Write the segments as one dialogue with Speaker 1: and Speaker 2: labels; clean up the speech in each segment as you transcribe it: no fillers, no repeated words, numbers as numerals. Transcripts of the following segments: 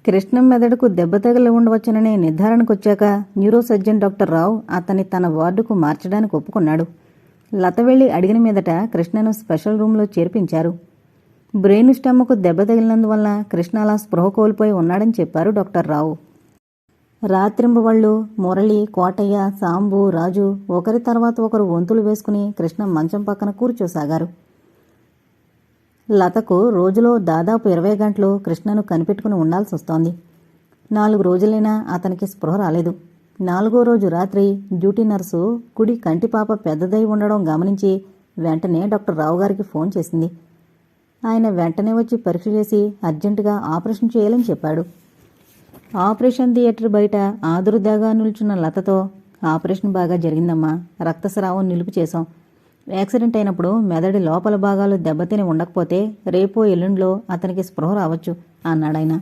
Speaker 1: కృష్ణ మెదడుకు దెబ్బ తగిలి ఉండవచ్చుననే నిర్ధారణకొచ్చాక న్యూరో సర్జన్ డాక్టర్ రావు అతన్ని తన వార్డుకు మార్చడానికి ఒప్పుకున్నాడు. లత వెళ్లి అడిగిన మీదట కృష్ణను స్పెషల్ రూంలో చేర్పించారు. బ్రెయిన్ స్టెమ్కు దెబ్బ తగిలినందువల్ల కృష్ణ అలా స్పృహ కోల్పోయి ఉన్నాడని చెప్పారు డాక్టర్ రావు. రాత్రింబవళ్ళు మురళి, కోటయ్య, సాంబు, రాజు ఒకరి తర్వాత ఒకరు వంతులు వేసుకుని కృష్ణ మంచం పక్కన కూర్చోసాగారు. లతకు రోజులో దాదాపు 20 గంటలు కృష్ణను కనిపెట్టుకుని ఉండాల్సి వస్తోంది. 4 రోజులైనా అతనికి స్పృహ రాలేదు. 4వ రోజు రాత్రి డ్యూటీ నర్సు కుడి కంటిపాప పెద్దదై ఉండడం గమనించి వెంటనే డాక్టర్ రావు గారికి ఫోన్ చేసింది. ఆయన వెంటనే వచ్చి పరీక్ష చేసి అర్జెంటుగా ఆపరేషన్ చేయాలని చెప్పాడు. ఆపరేషన్ థియేటర్ బయట ఆదురుదాగా నిల్చున్న లతతో, ఆపరేషన్ బాగా జరిగిందమ్మా, రక్తస్రావం నిలుపు చేశాం. యాక్సిడెంట్ అయినప్పుడు మెదడి లోపల భాగాలు దెబ్బతిని ఉండకపోతే రేపో ఎల్లుండిలో అతనికి స్పృహ రావచ్చు అన్నాడాయన.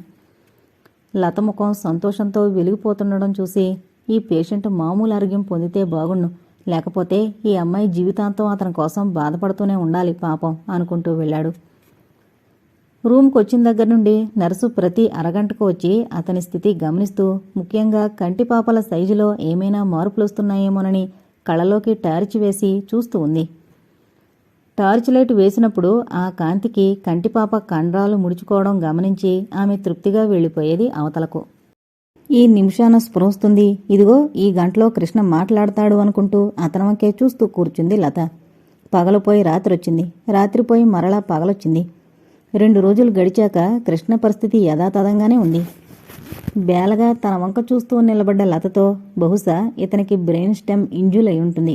Speaker 1: లత ముఖం సంతోషంతో వెలిగిపోతుండడం చూసి, ఈ పేషెంట్ మామూలు ఆరోగ్యం పొందితే బాగుండు, లేకపోతే ఈ అమ్మాయి జీవితాంతం అతని కోసం బాధపడుతూనే ఉండాలి పాపం అనుకుంటూ వెళ్ళాడు. రూమ్కి వచ్చిన దగ్గర నుండి నర్సు ప్రతి అరగంటకు వచ్చి అతని స్థితి గమనిస్తూ, ముఖ్యంగా కంటిపాపల సైజులో ఏమైనా మార్పులు వస్తున్నాయేమోనని కళ్ళలోకి టార్చ్ వేసి చూస్తూ ఉంది. టార్చ్ లైట్ వేసినప్పుడు ఆ కాంతికి కంటిపాప కండరాలు ముడుచుకోవడం గమనించి ఆమె తృప్తిగా వెళ్ళిపోయేది అవతలకు. ఈ నిమిషాన స్పృహొస్తుంది, ఇదిగో ఈ గంటలో కృష్ణ మాట్లాడతాడు అనుకుంటూ అతనకే చూస్తూ కూర్చుంది లత. పగలుపోయి రాత్రొచ్చింది, రాత్రిపోయి మరలా పగలొచ్చింది. 2 రోజులు గడిచాక కృష్ణ పరిస్థితి యథాతథంగానే ఉంది. బేలగా తన వంక చూస్తూ నిలబడ్డ లతతో, బహుశా ఇతనికి బ్రెయిన్ స్టెమ్ ఇంజ్యూర్ అయి ఉంటుంది,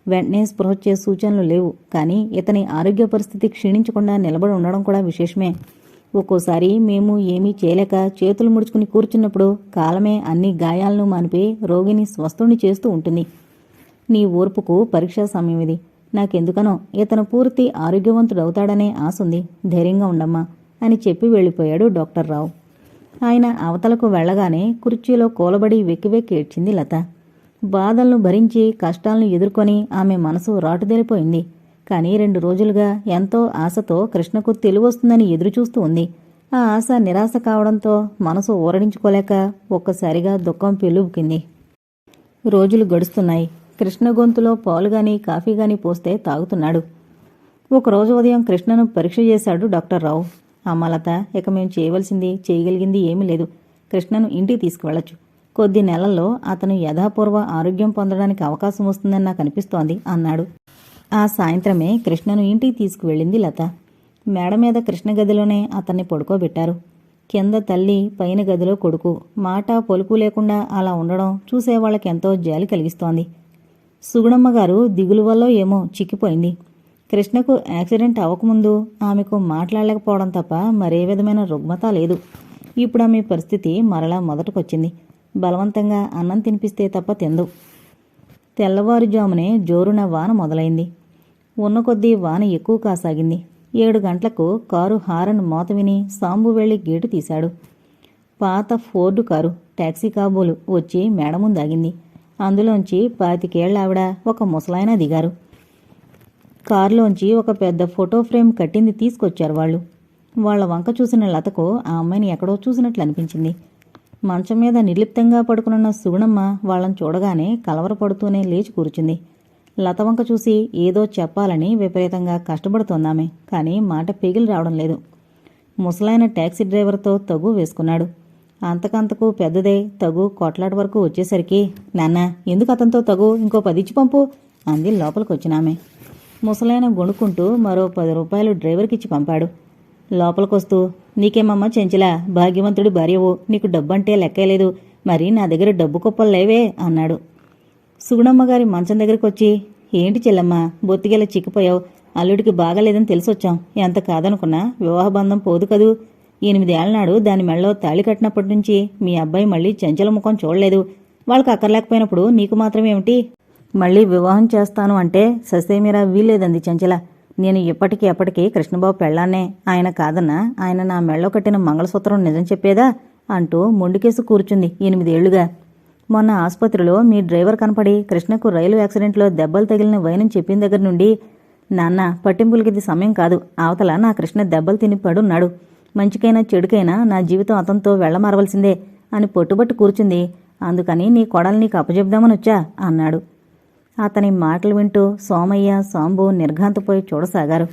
Speaker 1: వెంటనే స్పృహొచ్చే సూచనలు లేవు, కానీ ఇతని ఆరోగ్య పరిస్థితి క్షీణించకుండా నిలబడి ఉండడం కూడా విశేషమే. ఒక్కోసారి మేము ఏమీ చేయలేక చేతులు ముడుచుకుని కూర్చున్నప్పుడు కాలమే అన్ని గాయాలను మానిపి రోగిని స్వస్థుని చేస్తూ ఉంటుంది. నీ ఓర్పుకు పరీక్షా సమయం ఇది. నాకెందుకనో ఇతను పూర్తి ఆరోగ్యవంతుడవుతాడనే ఆశుంది, ధైర్యంగా ఉండమ్మా అని చెప్పి వెళ్ళిపోయాడు డాక్టర్ రావు. ఆయన అవతలకు వెళ్లగానే కుర్చీలో కూలబడి వెక్కి వెక్కి ఏడ్చింది లత. బాధలను భరించి కష్టాలను ఎదుర్కొని ఆమె మనసు రాటుదేలిపోయింది. కానీ 2 రోజులుగా ఎంతో ఆశతో కృష్ణకు తెలివొస్తుందని ఎదురుచూస్తూ ఉంది. ఆ ఆశ నిరాశ కావడంతో మనసు ఊరడించుకోలేక ఒక్కసారిగా దుఃఖం పెళ్ళుబుకింది. రోజులు గడుస్తున్నాయి. కృష్ణ గొంతులో పాలు గాని కాఫీ గాని పోస్తే తాగుతున్నాడు. ఒకరోజు ఉదయం కృష్ణను పరీక్ష చేశాడు డాక్టర్ రావు. అమ్మలత, ఇక మేము చేయగలిగింది ఏమీ లేదు. కృష్ణను ఇంటికి తీసుకువెళ్లొచ్చు. కొద్ది నెలల్లో అతను యథాపూర్వ ఆరోగ్యం పొందడానికి అవకాశం వస్తుందని నాకు అనిపిస్తోంది అన్నాడు. ఆ సాయంత్రమే కృష్ణను ఇంటికి తీసుకువెళ్ళింది లత. మేడ మీద కృష్ణ గదిలోనే అతన్ని పడుకోబెట్టారు. కింద తల్లి, పైన గదిలో కొడుకు. మాట పొలుపు లేకుండా అలా ఉండడం చూసేవాళ్లకెంతో జాలి కలిగిస్తోంది. సుగుణమ్మగారు దిగులు వల్ల ఏమో చిక్కిపోయింది. కృష్ణకు యాక్సిడెంట్ అవ్వకముందు ఆమెకు మాట్లాడలేకపోవడం తప్ప మరే విధమైన రుగ్మత లేదు. ఇప్పుడు ఆమె పరిస్థితి మరలా మొదటకొచ్చింది. బలవంతంగా అన్నం తినిపిస్తే తప్ప తిందు. తెల్లవారుజామునే జోరున వాన మొదలైంది. ఉన్న కొద్దీ వాన ఎక్కువ కాసాగింది. 7 గంటలకు కారు హారన్ మోత విని సాంబు వెళ్లి గేటు తీశాడు. పాత ఫోర్డు కారు, టాక్సీ కాబోలు వచ్చి మేడ ముందాగింది. అందులోంచి 25 ఏళ్ల ఆవిడ, ఒక ముసలాయన దిగారు. కారులోంచి ఒక పెద్ద ఫోటో ఫ్రేమ్ కట్టింది తీసుకొచ్చారు వాళ్ళు. వాళ్ల వంక చూసిన లతకు ఆ అమ్మాయిని ఎక్కడో చూసినట్లు అనిపించింది. మంచం మీద నిర్లిప్తంగా పడుకున్న సుగుణమ్మ వాళ్లను చూడగానే కలవరపడుతూనే లేచి కూర్చుంది. లత వంక చూసి ఏదో చెప్పాలని విపరీతంగా కష్టపడుతోందామె, కానీ మాట పెగిలి రావడం లేదు. ముసలాయన టాక్సీ డ్రైవర్తో తగు వేసుకున్నాడు. అంతకంతకు పెద్దదే తగు కొట్లాట వరకు వచ్చేసరికి, నాన్న ఎందుకు అతనితో తగు, ఇంకో 10 ఇచ్చి పంపు అంది లోపలికొచ్చినామె. ముసలాయన గొణుక్కుంటూ మరో 10 రూపాయలు డ్రైవర్కిచ్చి పంపాడు. లోపలికొస్తూ, నీకేమమ్మా చెంచిలా, భాగ్యవంతుడి భార్యవు, నీకు డబ్బంటే లెక్కేలేదు, మరి నా దగ్గర డబ్బు కుప్పలు లేవే అన్నాడు. సుగుణమ్మగారి మంచం దగ్గరికొచ్చి, ఏంటి చెల్లమ్మా బొత్తిగేలా చిక్కిపోయావు, అల్లుడికి బాగాలేదని తెలిసొచ్చాం, ఎంత కాదనుకున్నా వివాహబంధం పోదు కదూ. 8 ఏళ్ల నాడు దాని మెళ్ళలో తాళి కట్టినప్పటి నుంచి మీ అబ్బాయి మళ్ళీ చంచల ముఖం చూడలేదు. వాళ్ళకి అక్కర్లేకపోయినప్పుడు నీకు మాత్రమేమిటి, మళ్ళీ వివాహం చేస్తాను అంటే ససేమిరా వీల్లేదంది చంచల. నేను ఎప్పటికీ కృష్ణబాబు పెళ్ళాన్నే, ఆయన కాదన్నా, ఆయన నా మెళ్ళో కట్టిన మంగళసూత్రం నిజం చెప్పేదా అంటూ మొండికేసి కూర్చుంది 8 ఏళ్లుగా. మొన్న ఆసుపత్రిలో మీ డ్రైవర్ కనపడి కృష్ణకు రైలు యాక్సిడెంట్లో దెబ్బలు తగిలిన వైనం చెప్పిన దగ్గర నుండి, నాన్న పట్టింపులకిది సమయం కాదు, అవతల నా కృష్ణ దెబ్బలు తిని పడున్నాడు, మంచికైనా చెడుకైనా నా జీవితం అతనితో వెళ్లమారవలసిందే అని పొట్టుబట్టు కూర్చుంది. అందుకని నీ కొడలు నీకు అప్పచెప్దామని వచ్చా అన్నాడు. అతని మాటలు వింటూ సోమయ్య, సాంబు నిర్ఘాంతపోయి చూడసాగారు.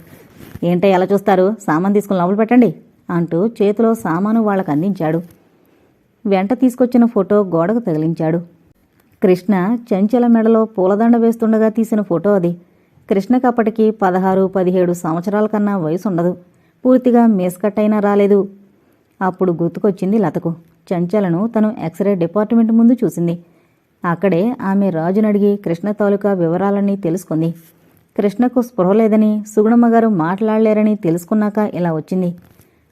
Speaker 1: ఏంటో ఎలా చూస్తారు, సామాను తీసుకుని లోపల పెట్టండి అంటూ చేతిలో సామాను వాళ్ళకు అందించాడు. వెంట తీసుకొచ్చిన ఫోటో గోడకు తగిలించాడు. కృష్ణ చెంచల మెడలో పూలదండ వేస్తుండగా తీసిన ఫోటో అది. కృష్ణకు అప్పటికి 16-17 సంవత్సరాల కన్నా వయసుండదు. పూర్తిగా మేస్కట్టైనా రాలేదు. అప్పుడు గుర్తుకొచ్చింది లతకు. చెంచలను తను ఎక్స్రే డిపార్ట్మెంట్ ముందు చూసింది. అక్కడే ఆమె రాజునడిగి కృష్ణ తాలూకా వివరాలన్నీ తెలుసుకుంది. కృష్ణకు స్పృహ లేదని, సుగుణమ్మగారు మాట్లాడలేరని తెలుసుకున్నాక ఇలా వచ్చింది.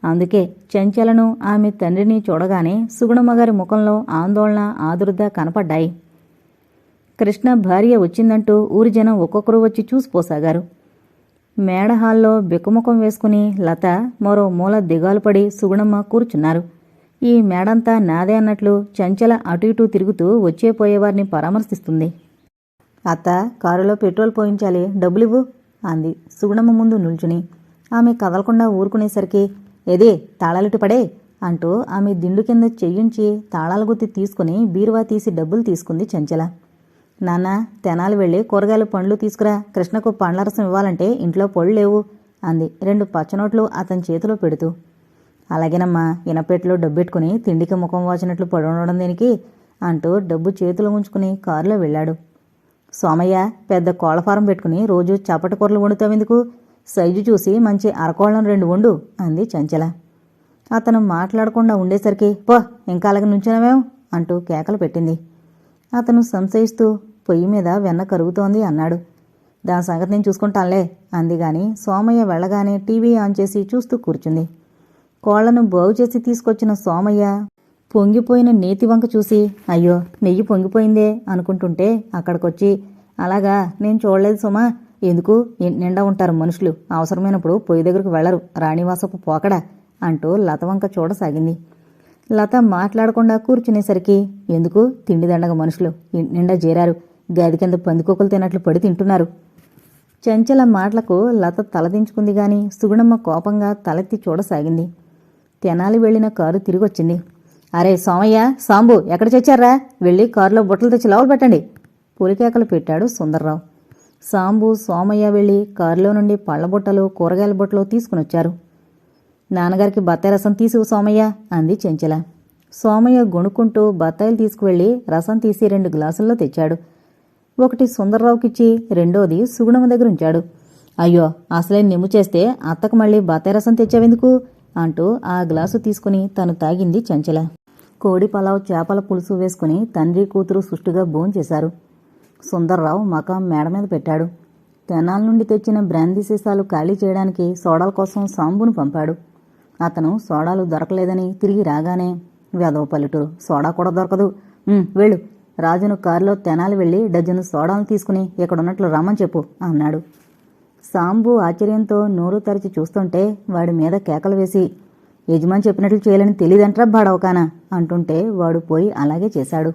Speaker 1: అందుకే చెంచలను, ఆమె తండ్రిని చూడగానే సుగుణమ్మగారి ముఖంలో ఆందోళన, ఆదుర్ద కనపడ్డాయి. కృష్ణ భార్య వచ్చిందంటూ ఊరి జనం ఒక్కొక్కరు వచ్చి చూసిపోసాగారు. మేడహాల్లో బిక్కుముఖం వేసుకుని లత మరో మూల దిగాలు పడి సుగుణమ్మ కూర్చున్నారు. ఈ మేడంతా నాదే అన్నట్లు చెంచల అటు ఇటూ తిరుగుతూ వచ్చేపోయేవారిని పరామర్శిస్తుంది. అత్త, కారులో పెట్రోల్ పోయించాలి, డబ్బులివ్వు అంది సుగుణమ్మ ముందు నిల్చుని. ఆమె కదలకుండా ఊరుకునేసరికి ఏదే తాళాలిటు పడే అంటూ ఆమె దిండు కింద చెయ్యుంచి తాళాల గుత్తి తీసుకుని బీరువా తీసి డబ్బులు తీసుకుంది చెంచల. నాన్న, తెనాలి వెళ్ళి కూరగాయలు, పండ్లు తీసుకురా, కృష్ణకు పండ్లరసం ఇవ్వాలంటే ఇంట్లో పళ్ళు లేవు అంది 2 పచ్చనోట్లు అతని చేతిలో పెడుతూ. అలాగేనమ్మా, ఇనపెట్లో డబ్బెట్టుకుని తిండికి ముఖం వాచినట్లు పడుండడం దేనికి అంటూ డబ్బు చేతిలో ఉంచుకుని కారులో వెళ్ళాడు. సోమయ్య, పెద్ద కోళ్ల ఫారం పెట్టుకుని రోజు చప్పటి కూరలు వండుతావెందుకు? సైజు చూసి మంచి అరకోళ్లను 2 వండు అంది చంచల. అతను మాట్లాడకుండా ఉండేసరికి పో, ఇంకా అలాగే నుంచునవేం అంటూ కేకలు పెట్టింది. అతను సంశయిస్తూ పొయ్యి మీద వెన్న కరుగుతోంది అన్నాడు. దాని సంగతి నేను చూసుకుంటానులే అంది గాని సోమయ్య వెళ్ళగానే టీవీ ఆన్ చేసి చూస్తూ కూర్చుంది. కోళ్లను బాగు చేసి తీసుకొచ్చిన సోమయ్య పొంగిపోయిన నేతి వంక చూసి అయ్యో నెయ్యి పొంగిపోయిందే అనుకుంటుంటే అక్కడికొచ్చి అలాగా, నేను చూడలేదు సుమా, ఎందుకు నిండా ఉంటారు మనుషులు, అవసరమైనప్పుడు పొయ్యి దగ్గరకు వెళ్లరు, రాణివాసపు పోకడా అంటూ లత వంక చూడసాగింది. లత మాట్లాడకుండా కూర్చునేసరికి ఎందుకు, తిండి దండగ మనుషులు నిండా చేరారు, గది కింద పందికొక్కులు తిన్నట్లు పడి తింటున్నారు. చెంచల మాటలకు లత తలదించుకుంది గాని సుగుణమ్మ కోపంగా తలెత్తి చూడసాగింది. తెనాలి వెళ్లిన కారు తిరిగొచ్చింది. అరే సోమయ్య, సాంబు ఎక్కడ చచ్చారా, వెళ్ళి కారులో బుట్టలు తెచ్చి లోపల పెట్టండి పులికేకలు పెట్టాడు సుందర్రావు. సాంబు, సోమయ్య వెళ్లి కారులో నుండి పళ్ల బుట్టలు, కూరగాయల బుట్టలు తీసుకునొచ్చారు. నాన్నగారికి బత్తాయి రసం తీసివు సోమయ్య అంది చెంచల. సోమయ్య గొణుక్కుంటూ బత్తాయిలు తీసుకువెళ్లి రసం తీసి 2 గ్లాసుల్లో తెచ్చాడు. ఒకటి సుందర్రావుకిచ్చి రెండోది సుగుణమ్మ దగ్గర ఉంచాడు. అయ్యో, అసలే నిమ్ము చేస్తే అత్తకు మళ్ళీ బత్తాయి రసం తెచ్చావెందుకు అంటూ ఆ గ్లాసు తీసుకుని తను తాగింది చెంచల. కోడి పలావ్, చేపల పులుసు వేసుకుని తండ్రి కూతురు సుష్టుగా భోంచేశారు. సుందర్రావు మకాం మేడ మీద పెట్టాడు. తెనాల నుండి తెచ్చిన బ్రాందీ సీసాలు ఖాళీ చేయడానికి సోడాల కోసం సాంబును పంపాడు. అతను సోడాలు దొరకలేదని తిరిగి రాగానే వేదవ పల్లెటూరు, సోడా కూడా దొరకదు, వెళ్ళు, రాజును కారులో తెనాలి వెళ్ళి డజను సోడాలు తీసుకుని ఇక్కడున్నట్లు రమ్మని చెప్పు అన్నాడు. సాంబు ఆశ్చర్యంతో నోరు తెరిచి చూస్తుంటే వాడి మీద కేకలు వేసి యజమాని చెప్పినట్లు చేయాలని తెలియదంట్రా బాడవకానా అంటుంటే వాడు పోయి అలాగే చేశాడు.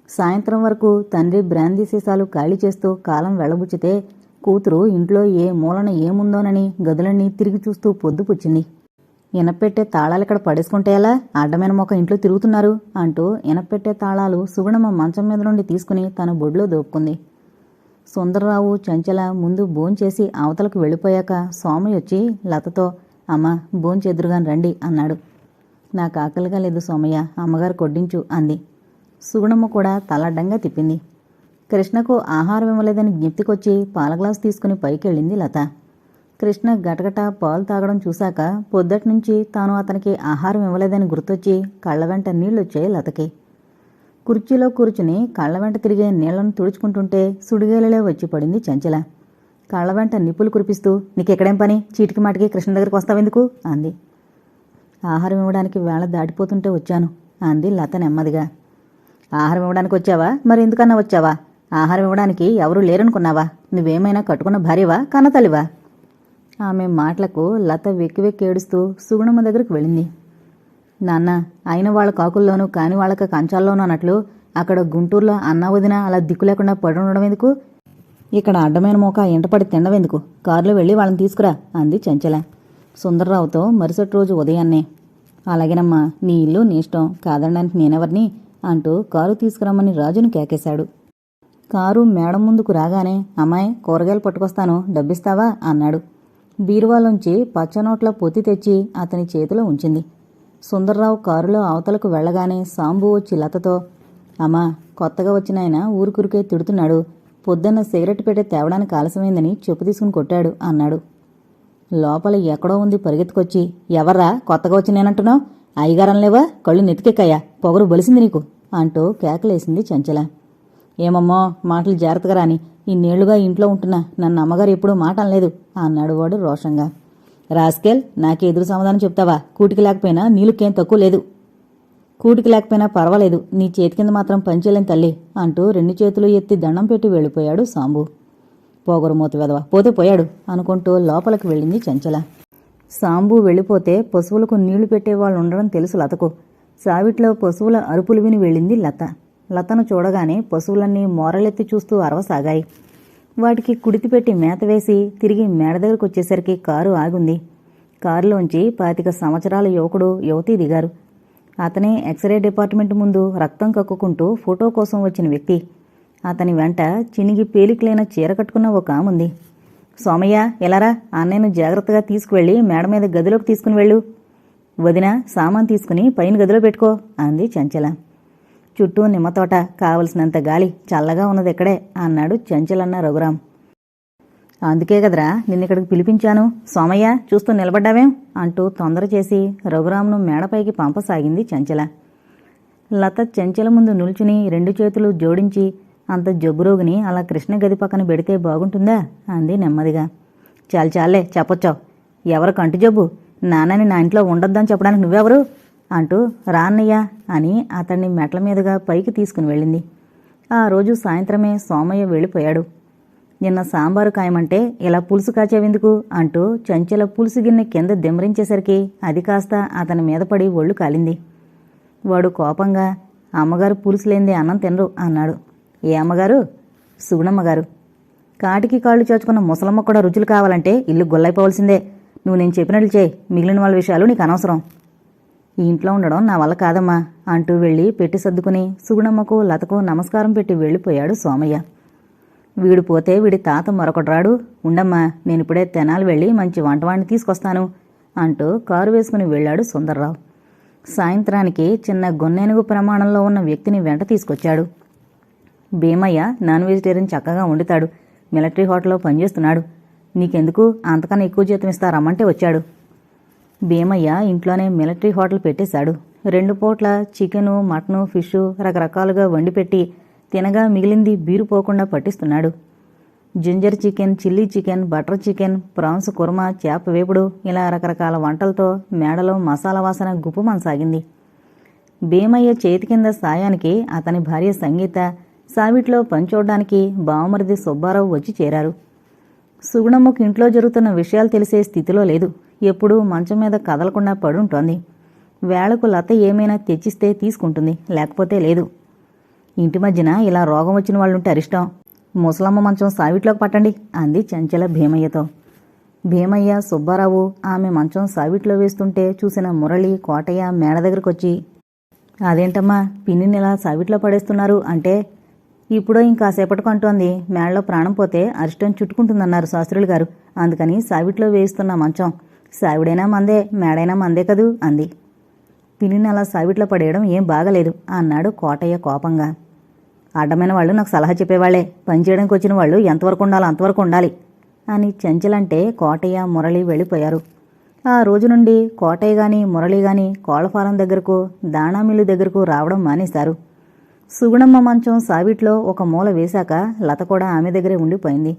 Speaker 1: సాయంత్రం వరకు తండ్రి బ్రాందీ సీసాలు ఖాళీ చేస్తూ కాలం వెళ్లబుచ్చితే కూతురు ఇంట్లో ఏ మూలన ఏముందోనని గదులన్నీ తిరిగి చూస్తూ పొద్దుపుచ్చింది. ఇనపెట్టే తాళాలు ఇక్కడ పడేసుకుంటే ఎలా, అడ్డమైన మొక్క ఇంట్లో తిరుగుతున్నారు అంటూ ఇనపెట్టే తాళాలు సుగుణమ్మ మంచం మీద నుండి తీసుకుని తన బొడ్లో దోపుకుంది. సుందర్రావు, చంచల ముందు భోంచేసి అవతలకు వెళ్ళిపోయాక సోమయ్య వచ్చి లతతో అమ్మ భోంచెదురుగాని రండి అన్నాడు. నాకు ఆకలిగా లేదు సోమయ్య, అమ్మగారు కొడ్డించు అంది. సుగుణమ్మ కూడా తలడ్డంగా తిప్పింది. కృష్ణకు ఆహారం ఇవ్వలేదని జ్ఞప్తికొచ్చి పాల గ్లాసు తీసుకుని పైకెళ్ళింది లత. కృష్ణ గటగట పాలు తాగడం చూశాక పొద్దట్నుంచి తాను అతనికి ఆహారం ఇవ్వలేదని గుర్తొచ్చి కళ్ల వెంట నీళ్లొచ్చాయి లతకి. కుర్చీలో కూర్చుని కళ్ల వెంట తిరిగే నీళ్లను తుడుచుకుంటుంటే సుడిగేలలే వచ్చి పడింది చంచల. కళ్ల వెంట నిప్పులు కురిపిస్తూ నీకెక్కడేం పని, చీటికి మాటికి కృష్ణ దగ్గరికి వస్తావెందుకు అంది. ఆహారం ఇవ్వడానికి వేళ దాటిపోతుంటే వచ్చాను అంది లత నెమ్మదిగా. ఆహారం ఇవ్వడానికి వచ్చావా, మరి ఎందుకన్నా వచ్చావా? ఆహారం ఇవ్వడానికి ఎవరూ లేరనుకున్నావా? నువ్వేమైనా కట్టుకున్న భార్యవా, కన్నతల్లివా? ఆమె మాటలకు లత వెక్కి వెక్కి ఏడుస్తూ సుగుణమ్మ దగ్గరికి వెళ్ళింది. నాన్న, అయిన వాళ్ళ కాకుల్లోనూ కాని వాళ్ళకి కంచాల్లోనూ అన్నట్లు అక్కడ గుంటూరులో అన్నా వదిన అలా దిక్కు లేకుండా పడి ఉండడం ఎందుకు? ఇక్కడ అడ్డమైన మోక ఎంటపడి తినవెందుకు? కారులో వెళ్ళి వాళ్ళని తీసుకురా అంది చంచల. సుందర్రావుతో మరుసటి రోజు ఉదయాన్నే. అలాగేనమ్మా, నీ ఇల్లు నీ ఇష్టం, కాదనడానికి నేనెవరిని అంటూ కారు తీసుకురమ్మని రాజును కేకేశాడు. కారు మేడం ముందుకు రాగానే, అమ్మాయి కూరగాయలు పట్టుకొస్తాను, డబ్బిస్తావా అన్నాడు. బీరువాలోంచి పచ్చనోట్ల పొత్తి తెచ్చి అతని చేతిలో ఉంచింది. సుందర్రావు కారులో అవతలకు వెళ్లగానే సాంబు వచ్చి లతతో, అమ్మా, కొత్తగా వచ్చిన ఆయన ఊరుకురికే తిడుతున్నాడు, పొద్దున్న సిగరెట్ పెట్టే తేవడానికి ఆలస్యమైందని చెప్పు తీసుకుని కొట్టాడు అన్నాడు. లోపల ఎక్కడో ఉంది పరిగెత్తుకొచ్చి, ఎవర్రా కొత్తగా వచ్చి నేనంటున్నావు, అయ్యగారనలేవా, కళ్ళు నెత్తికెక్కాయా, పొగరు బలిసింది నీకు అంటూ కేకలేసింది చంచల. ఏమమ్మో, మాటలు జాగ్రత్తగా రాని, ఇన్నేళ్లుగా ఇంట్లో ఉంటున్నా, నన్ను అమ్మగారు ఎప్పుడూ మాట అనలేదు అన్నాడు వాడు రోషంగా. రాస్కెల్, నాకే ఎదురు సమాధానం చెప్తావా, కూటికి లేకపోయినా నీళ్ళకేం తక్కువ లేదు. కూటికి లేకపోయినా పర్వాలేదు, నీ చేతి కింద మాత్రం పనిచేయలేని తల్లి అంటూ 2 చేతులు ఎత్తి దండం పెట్టి వెళ్ళిపోయాడు సాంబు. పోగరు మూత వెదవ, పోతే పోయాడు అనుకుంటూ లోపలికి వెళ్ళింది చంచల. సాంబు వెళ్ళిపోతే పశువులకు నీళ్లు పెట్టేవాళ్ళు ఉండడం తెలుసు లతకు. సావిట్లో పశువుల అరుపులు విని వెళ్ళింది లత. లతను చూడగానే పశువులన్నీ మోరలెత్తి చూస్తూ అరవసాగాయి. వాటికి కుడితి పెట్టి మేత వేసి తిరిగి మేడ దగ్గరకు వచ్చేసరికి కారు ఆగుంది. కారులోంచి 25 సంవత్సరాల యువకుడు, యువతీ దిగారు. అతనే ఎక్స్రే డిపార్ట్మెంట్ ముందు రక్తం కక్కుకుంటూ ఫోటో కోసం వచ్చిన వ్యక్తి. అతని వెంట చినిగి పేలికలైన చీర కట్టుకున్న ఒక ఆముంది. సోమయ్య, ఎలారా, అన్నయ్యను జాగ్రత్తగా తీసుకువెళ్ళి మేడ మీద గదిలోకి తీసుకుని వెళ్ళు. వదిన, సామాన్ తీసుకుని పైన గదిలో పెట్టుకో అంది చంచల. చుట్టూ నిమ్మతోట, కావలసినంత గాలి, చల్లగా ఉన్నది ఇక్కడే అన్నాడు చంచలన్న రఘురాం. అందుకే కదరా నిన్నిక్కడికి పిలిపించాను. సోమయ్య, చూస్తూ నిలబడ్డావేం అంటూ తొందర చేసి రఘురాంను మేడపైకి పంపసాగింది చంచల. లత చంచల ముందు నిల్చుని 2 చేతులు జోడించి, అంత జబ్బురోగిని అలా కృష్ణ గది పక్కన పెడితే బాగుంటుందా అంది నెమ్మదిగా. చాలే చెప్పొచ్చావు. ఎవరు కంటి జబ్బు? నాన్నని నా ఇంట్లో ఉండొద్దని చెప్పడానికి నువ్వెవరు అంటూ రాన్నయ్య అని అతన్ని మెట్ల మీదుగా పైకి తీసుకుని వెళ్ళింది. ఆ రోజు సాయంత్రమే సోమయ్య వెళ్ళిపోయాడు. నిన్న సాంబారు కాయమంటే ఇలా పులుసు కాచేవెందుకు అంటూ చంచల పులుసు గిన్నె కింద దిమ్మరించేసరికి అది కాస్త అతని మీద పడి ఒళ్ళు కాలింది. వాడు కోపంగా, అమ్మగారు పులుసు లేనిదే అన్నం తినరు అన్నాడు. ఏ అమ్మగారు? సుగుణమ్మగారు. కాటికి కాళ్ళు చోచుకున్న ముసలమ్మ కూడా రుచులు కావాలంటే ఇల్లు గొల్లైపోవలసిందే. నువ్వు నేను చెప్పినట్లు చేయి, మిగిలిన వాళ్ళ విషయాలు నీకు అనవసరం. ఈ ఇంట్లో ఉండడం నా వల్ల కాదమ్మా అంటూ వెళ్ళి పెట్టి సర్దుకుని సుగుణమ్మకు లతకు నమస్కారం పెట్టి వెళ్ళిపోయాడు సోమయ్య. వీడు పోతే వీడి తాత మరొకటి రాడు. ఉండమ్మా, నేనిప్పుడే తెనాలి వెళ్ళి మంచి వంటవాణ్ణి తీసుకొస్తాను అంటూ కారు వేసుకుని వెళ్ళాడు సుందర్రావు. సాయంత్రానికి చిన్న గొన్నెనుగు ప్రమాణంలో ఉన్న వ్యక్తిని వెంట తీసుకొచ్చాడు. భీమయ్య నాన్ వెజిటేరియన్ చక్కగా వండుతాడు, మిలిటరీ హోటల్లో పనిచేస్తున్నాడు, నీకెందుకు, అంతకన్నా ఎక్కువ జీతం ఇస్తారమ్మంటే వచ్చాడు. భీమయ్య ఇంట్లోనే మిలిటరీ హోటల్ పెట్టేశాడు. 2 పూట్ల చికెను, మటను, ఫిషు రకరకాలుగా వండిపెట్టి తినగా మిగిలింది బీరు పోకుండా పట్టిస్తున్నాడు. Ginger chicken, chilli chicken, butter chicken, prawns korma, చేప వేపుడు ఇలా రకరకాల వంటలతో మేడలో మసాలా వాసన గుప్పుమనసాగింది. భీమయ్య చేతి కింద సాయానికి అతని భార్య సంగీత, సావిట్లో పనిచూడడానికి బావమరిది సుబ్బారావు వచ్చి చేరారు. సుగుణమ్మకు ఇంట్లో జరుగుతున్న విషయాలు తెలిసే స్థితిలో లేదు. ఎప్పుడూ మంచం మీద కదలకుండా పడుంటోంది. వేళకు లత ఏమైనా తెచ్చిస్తే తీసుకుంటుంది, లేకపోతే లేదు. ఇంటి మధ్యన ఇలా రోగం వచ్చిన వాళ్ళుంటే అరిష్టం. ముసలమ్మ మంచం సావిట్లోకి పట్టండి అంది చంచల భీమయ్యతో. భీమయ్య, సుబ్బారావు ఆమె మంచం సావిట్లో వేస్తుంటే చూసిన మురళి, కోటయ్య మేడ దగ్గరకొచ్చి, అదేంటమ్మా పిన్నిని ఇలా సావిట్లో పడేస్తున్నారు అంటే, ఇప్పుడో ఇంకాసేపటికి అంటోంది, మేడలో ప్రాణం పోతే అరిష్టం చుట్టుకుంటుందన్నారు శాస్త్రులు గారు, అందుకని సావిట్లో వేయిస్తున్న మంచం. సావిడైనా మందే, మేడైనా మందే కదూ అంది. పిన్నిని అలా సావిట్లో పడేయడం ఏం బాగలేదు అన్నాడు కోటయ్య కోపంగా. అడ్డమైన వాళ్ళు నాకు సలహా చెప్పేవాళ్లే, పనిచేయడానికి వచ్చిన వాళ్ళు ఎంతవరకు ఉండాలో అంతవరకు ఉండాలి అని చంచలంటే కోటయ్య, మురళి వెళ్ళిపోయారు. ఆ రోజు నుండి కోటయ్య గాని మురళి గాని కోళ్లఫారం దగ్గరకు, దాణా మిల్లు దగ్గరకు రావడం మానేశారు. సుగుణమ్మ మంచం సావిట్లో ఒక మూల వేశాక లత కూడా ఆమె దగ్గరే ఉండిపోయింది.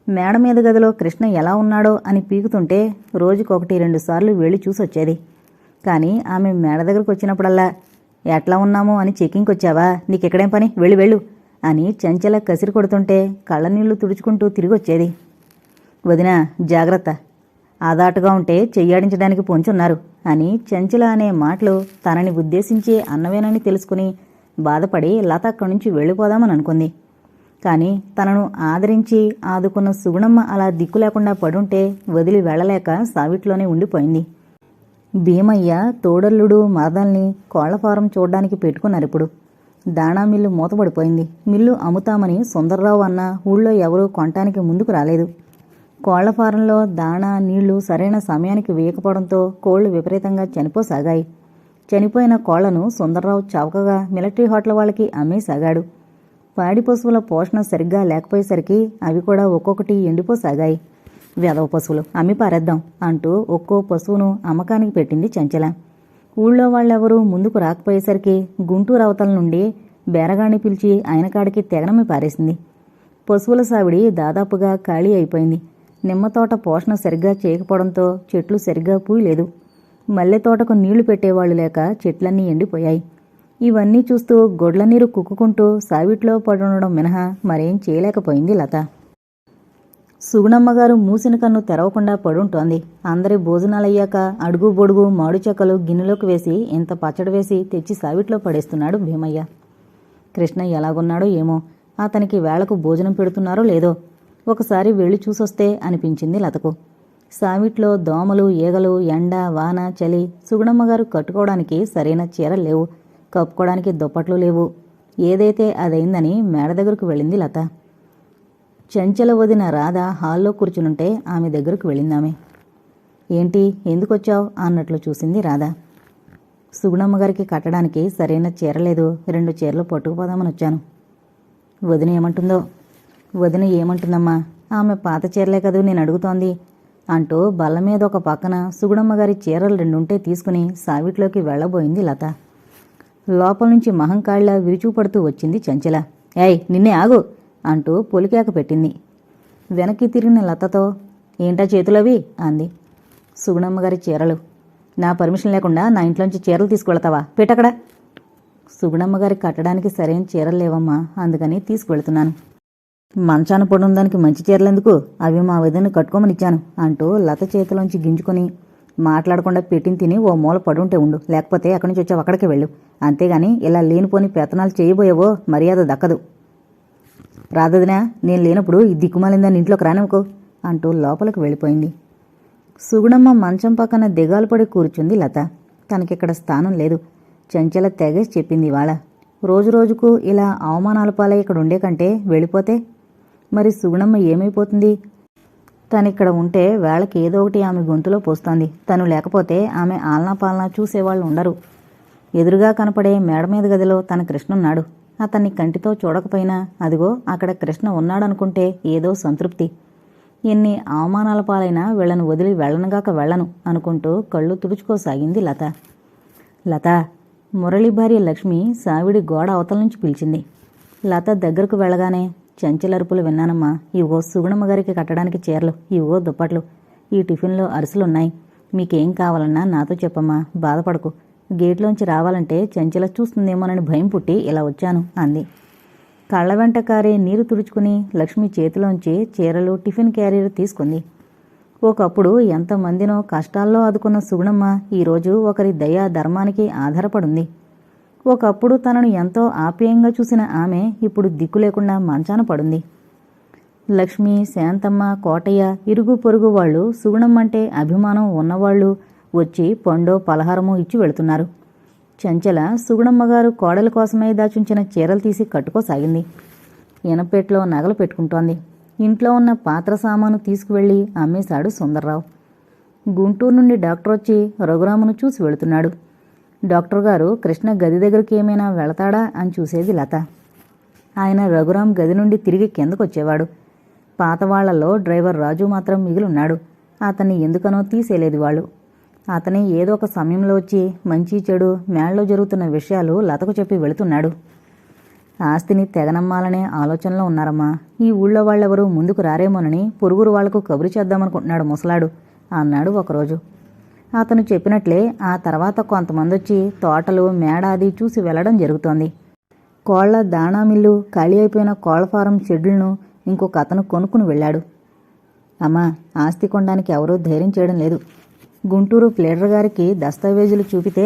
Speaker 1: మేడ మీద గదిలో కృష్ణ ఎలా ఉన్నాడో అని పీకుతుంటే రోజుకొకటి 2 సార్లు వెళ్ళి చూసొచ్చేది. కానీ ఆమె మేడ దగ్గరకు వచ్చినప్పుడల్లా, ఎట్లా ఉన్నామో అని చెక్కింగ్కి వచ్చావా, నీకెక్కడేం పని, వెళ్ళు అని చంచల కసిరి కొడుతుంటే కళ్ళనీళ్లు తుడుచుకుంటూ తిరిగొచ్చేది. వదినా జాగ్రత్త, ఆదాటుగా ఉంటే చెయ్యాడించడానికి పొంచున్నారు అని చంచల అనే మాటలు తనని ఉద్దేశించి అన్నవేనని తెలుసుకుని బాధపడి లత అక్కడి నుంచి వెళ్ళిపోదామని అనుకుంది. కానీ తనను ఆదరించి ఆదుకున్న సుగుణమ్మ అలా దిక్కు లేకుండా పడుంటే వదిలి వెళ్ళలేక సావిట్లోనే ఉండిపోయింది. భీమయ్య తోడల్లుడు మరదల్ని కోళ్ల ఫారం చూడ్డానికి పెట్టుకున్నారిప్పుడు. దాణా మిల్లు మూతపడిపోయింది. మిల్లు అమ్ముతామని సుందర్రావు అన్న ఊళ్ళో ఎవరూ కొనటానికి ముందుకు రాలేదు. కోళ్ల ఫారంలో దాణా నీళ్లు సరైన సమయానికి వేయకపోవడంతో కోళ్లు విపరీతంగా చనిపోసాగాయి. చనిపోయిన కోళ్లను సుందర్రావు చౌకగా మిలిటరీ హోటల్ వాళ్ళకి అమ్మేసాగాడు. పాడి పశువుల పోషణ సరిగ్గా లేకపోయేసరికి అవి కూడా ఒక్కొక్కటి ఎండిపోసాగాయి. వెధవ పశువులు అమ్మి పారేద్దాం అంటూ ఒక్కో పశువును అమ్మకానికి పెట్టింది చంచల. ఊళ్ళో వాళ్ళెవరూ ముందుకు రాకపోయేసరికి గుంటూరు అవతల నుండి బేరగాణ్ణి పిలిచి ఆయన కాడికి తెగనమ్మి పారేసింది. పశువుల సావిడి దాదాపుగా ఖాళీ అయిపోయింది. నిమ్మతోట పోషణ సరిగ్గా చేయకపోవడంతో చెట్లు సరిగ్గా పూయలేదు. మల్లె తోటకు నీళ్లు పెట్టేవాళ్లు లేక చెట్లన్నీ ఎండిపోయాయి. ఇవన్నీ చూస్తూ గొడ్ల నీరు కుక్కుకుంటూ సావిట్లో పడుండడం మినహా మరేం చేయలేకపోయింది లత. సుగుణమ్మగారు మూసిన కన్ను తెరవకుండా పడుంటోంది. అందరి భోజనాలయ్యాక అడుగు బొడుగు మాడు చెక్కలు గిన్నెలోకి వేసి ఇంత పచ్చడి వేసి తెచ్చి సావిట్లో పడేస్తున్నాడు భీమయ్య. కృష్ణ ఎలాగున్నాడో ఏమో, అతనికి వేళకు భోజనం పెడుతున్నారో లేదో ఒకసారి వెళ్ళి చూసొస్తే అనిపించింది లతకు. సావిట్లో దోమలు, ఈగలు, ఎండ, వాన, చలి. సుగుణమ్మగారు కట్టుకోవడానికి సరైన చీరలు లేవు, కప్పుకోవడానికి దుప్పట్లు లేవు. ఏదైతే అదైందని మేడ దగ్గరకు వెళ్ళింది లత. చంచల వదిన రాధ హాల్లో కూర్చునుంటే ఆమె దగ్గరకు వెళ్ళిందామె. ఏంటి, ఎందుకొచ్చావు అన్నట్లు చూసింది రాధ. సుగుణమ్మగారికి కట్టడానికి సరైన చీర లేదు, 2 చీరలు పట్టుకుపోదామని వచ్చాను. వదిన ఏమంటుందో. వదిన ఏమంటుందమ్మా, ఆమె పాత చీరలే కదూ నేను అడుగుతోంది అంటూ బల్ల మీద ఒక పక్కన సుగుణమ్మగారి చీరలు 2 ఉంటే తీసుకుని సావిట్లోకి వెళ్లబోయింది లత. లోపల నుంచి మహంకాళ్ళ విరుచూపడుతూ వచ్చింది చంచల. ఏయ్ నిన్నే ఆగు అంటూ పొలికేక పెట్టింది. వెనక్కి తిరిగిన లతతో ఏంటా చేతులవి అంది. సుగుణమ్మగారి చీరలు. నా పర్మిషన్ లేకుండా నా ఇంట్లోంచి చీరలు తీసుకువెళతావా? పెట్టక్కడ. సుగుణమ్మగారి కట్టడానికి సరైన చీరలు లేవమ్మా, అందుకని తీసుకువెళ్తున్నాను. మంచాన పడుందానికి మంచి చీరలెందుకు, అవి మా వదిన కట్టుకోమనిచ్చాను అంటూ లత చేతిలోంచి గింజుకొని మాట్లాడకుండా పెట్టిన తిని ఓ మూల పడుంటే ఉండు, లేకపోతే అక్కడి నుంచి వచ్చావు అక్కడికి వెళ్ళు. అంతేగాని ఇలా లేనిపోని పెత్తనాలు చేయబోయేవో మర్యాద దక్కదు. రాదదినా, నేను లేనప్పుడు ఈ దిక్కుమాలిందని ఇంట్లోకి రానివ్వకు అంటూ లోపలికి వెళ్ళిపోయింది. సుగుణమ్మ మంచం పక్కన దిగాలు పడి కూర్చుంది లత. తనకిక్కడ స్థానం లేదు. చంచల తెగేసి చెప్పింది ఇవాళ. రోజురోజుకు ఇలా అవమానాల పాలై ఇక్కడ ఉండే కంటే వెళ్ళిపోతే మరి సుగుణమ్మ ఏమైపోతుంది? తనిక్కడ ఉంటే వేళకి ఏదో ఒకటి ఆమె గొంతులో పోస్తోంది. తను లేకపోతే ఆమె ఆలనా పాలనా చూసేవాళ్ళు ఉండరు. ఎదురుగా కనపడే మేడ మీద గదిలో తన కృష్ణున్నాడు. అతన్ని కంటితో చూడకపోయినా అదిగో అక్కడ కృష్ణ ఉన్నాడనుకుంటే ఏదో సంతృప్తి. ఎన్ని అవమానాల పాలైనా వీళ్లను వదిలి వెళ్ళనుగాక వెళ్ళను అనుకుంటూ కళ్ళు తుడుచుకోసాగింది లత. లత, మురళి భార్య లక్ష్మి సావిడి గోడ అవతల నుంచి పిలిచింది. లత దగ్గరకు వెళ్ళగానే చంచలరుపులు విన్నానమ్మా. ఇవో సుగుణమ్మగారికి కట్టడానికి చీరలు, ఇవో దుప్పట్లు, ఈ టిఫిన్లో అరిసెలున్నాయి. మీకేం కావాలన్నా నాతో చెప్పమ్మా, బాధపడకు. గేట్లోంచి రావాలంటే చంచల చూస్తుందేమోనని భయం పుట్టి ఇలా వచ్చాను అంది. కళ్ళ వెంట కారే నీరు తుడుచుకుని లక్ష్మి చేతిలోంచి చీరలు, టిఫిన్ క్యారియర్ తీసుకుంది. ఒకప్పుడు ఎంతమందినో కష్టాల్లో ఆదుకున్న సుగుణమ్మ ఈరోజు ఒకరి దయా ధర్మానికి ఆధారపడుంది. ఒకప్పుడు తనను ఎంతో ఆప్యాయంగా చూసిన ఆమె ఇప్పుడు దిక్కు లేకుండా మంచాన పడుంది. లక్ష్మి, శాంతమ్మ, కోటయ్య ఇరుగు పొరుగు వాళ్ళు సుగుణమ్మంటే అభిమానం ఉన్నవాళ్లు వచ్చి పండో పలహారమో ఇచ్చి వెళుతున్నారు. చంచల సుగుణమ్మగారు కోడల కోసమే దాచుంచిన చీరలు తీసి కట్టుకోసాగింది. ఇనపెట్లో నగలు పెట్టుకుంటోంది. ఇంట్లో ఉన్న పాత్ర సామాను తీసుకువెళ్లి అమ్మేశాడు సుందర్రావు. గుంటూరు నుండి డాక్టర్ వచ్చి రఘురామును చూసి వెళుతున్నాడు. డాక్టర్ గారు కృష్ణ గది దగ్గరికి ఏమైనా వెళతాడా అని చూసేది లత. ఆయన రఘురాం గది నుండి తిరిగి కిందకొచ్చేవాడు. పాతవాళ్లలో డ్రైవర్ రాజు మాత్రం మిగిలిన్నాడు. అతన్ని ఎందుకనో తీసేలేదు వాళ్ళు. అతనే ఏదో ఒక సమయంలో వచ్చి మంచి చెడు మేళ్ళలో జరుగుతున్న విషయాలు లతకు చెప్పి వెళుతున్నాడు. ఆస్తిని తెగనమ్మాలనే ఆలోచనలో ఉన్నారమ్మా. ఈ ఊళ్ళో వాళ్ళెవరూ ముందుకు రారేమోనని పొరుగురు వాళ్లకు కబురు చేద్దామనుకుంటున్నాడు ముసలాడు అన్నాడు ఒకరోజు. అతను చెప్పినట్లే ఆ తర్వాత కొంతమంది వచ్చి తోటలు, మేడాది చూసి వెళ్లడం జరుగుతోంది. కోళ్ల దాణా మిల్లు, ఖాళీ అయిపోయిన కోళ్ల ఫారం షెడ్యూల్ను ఇంకొక అతను కొనుక్కుని వెళ్ళాడు. అమ్మా, ఆస్తి కొనడానికి ఎవరూ ధైర్యం చేయడం లేదు. గుంటూరు ప్లేడర్ గారికి దస్తావేజులు చూపితే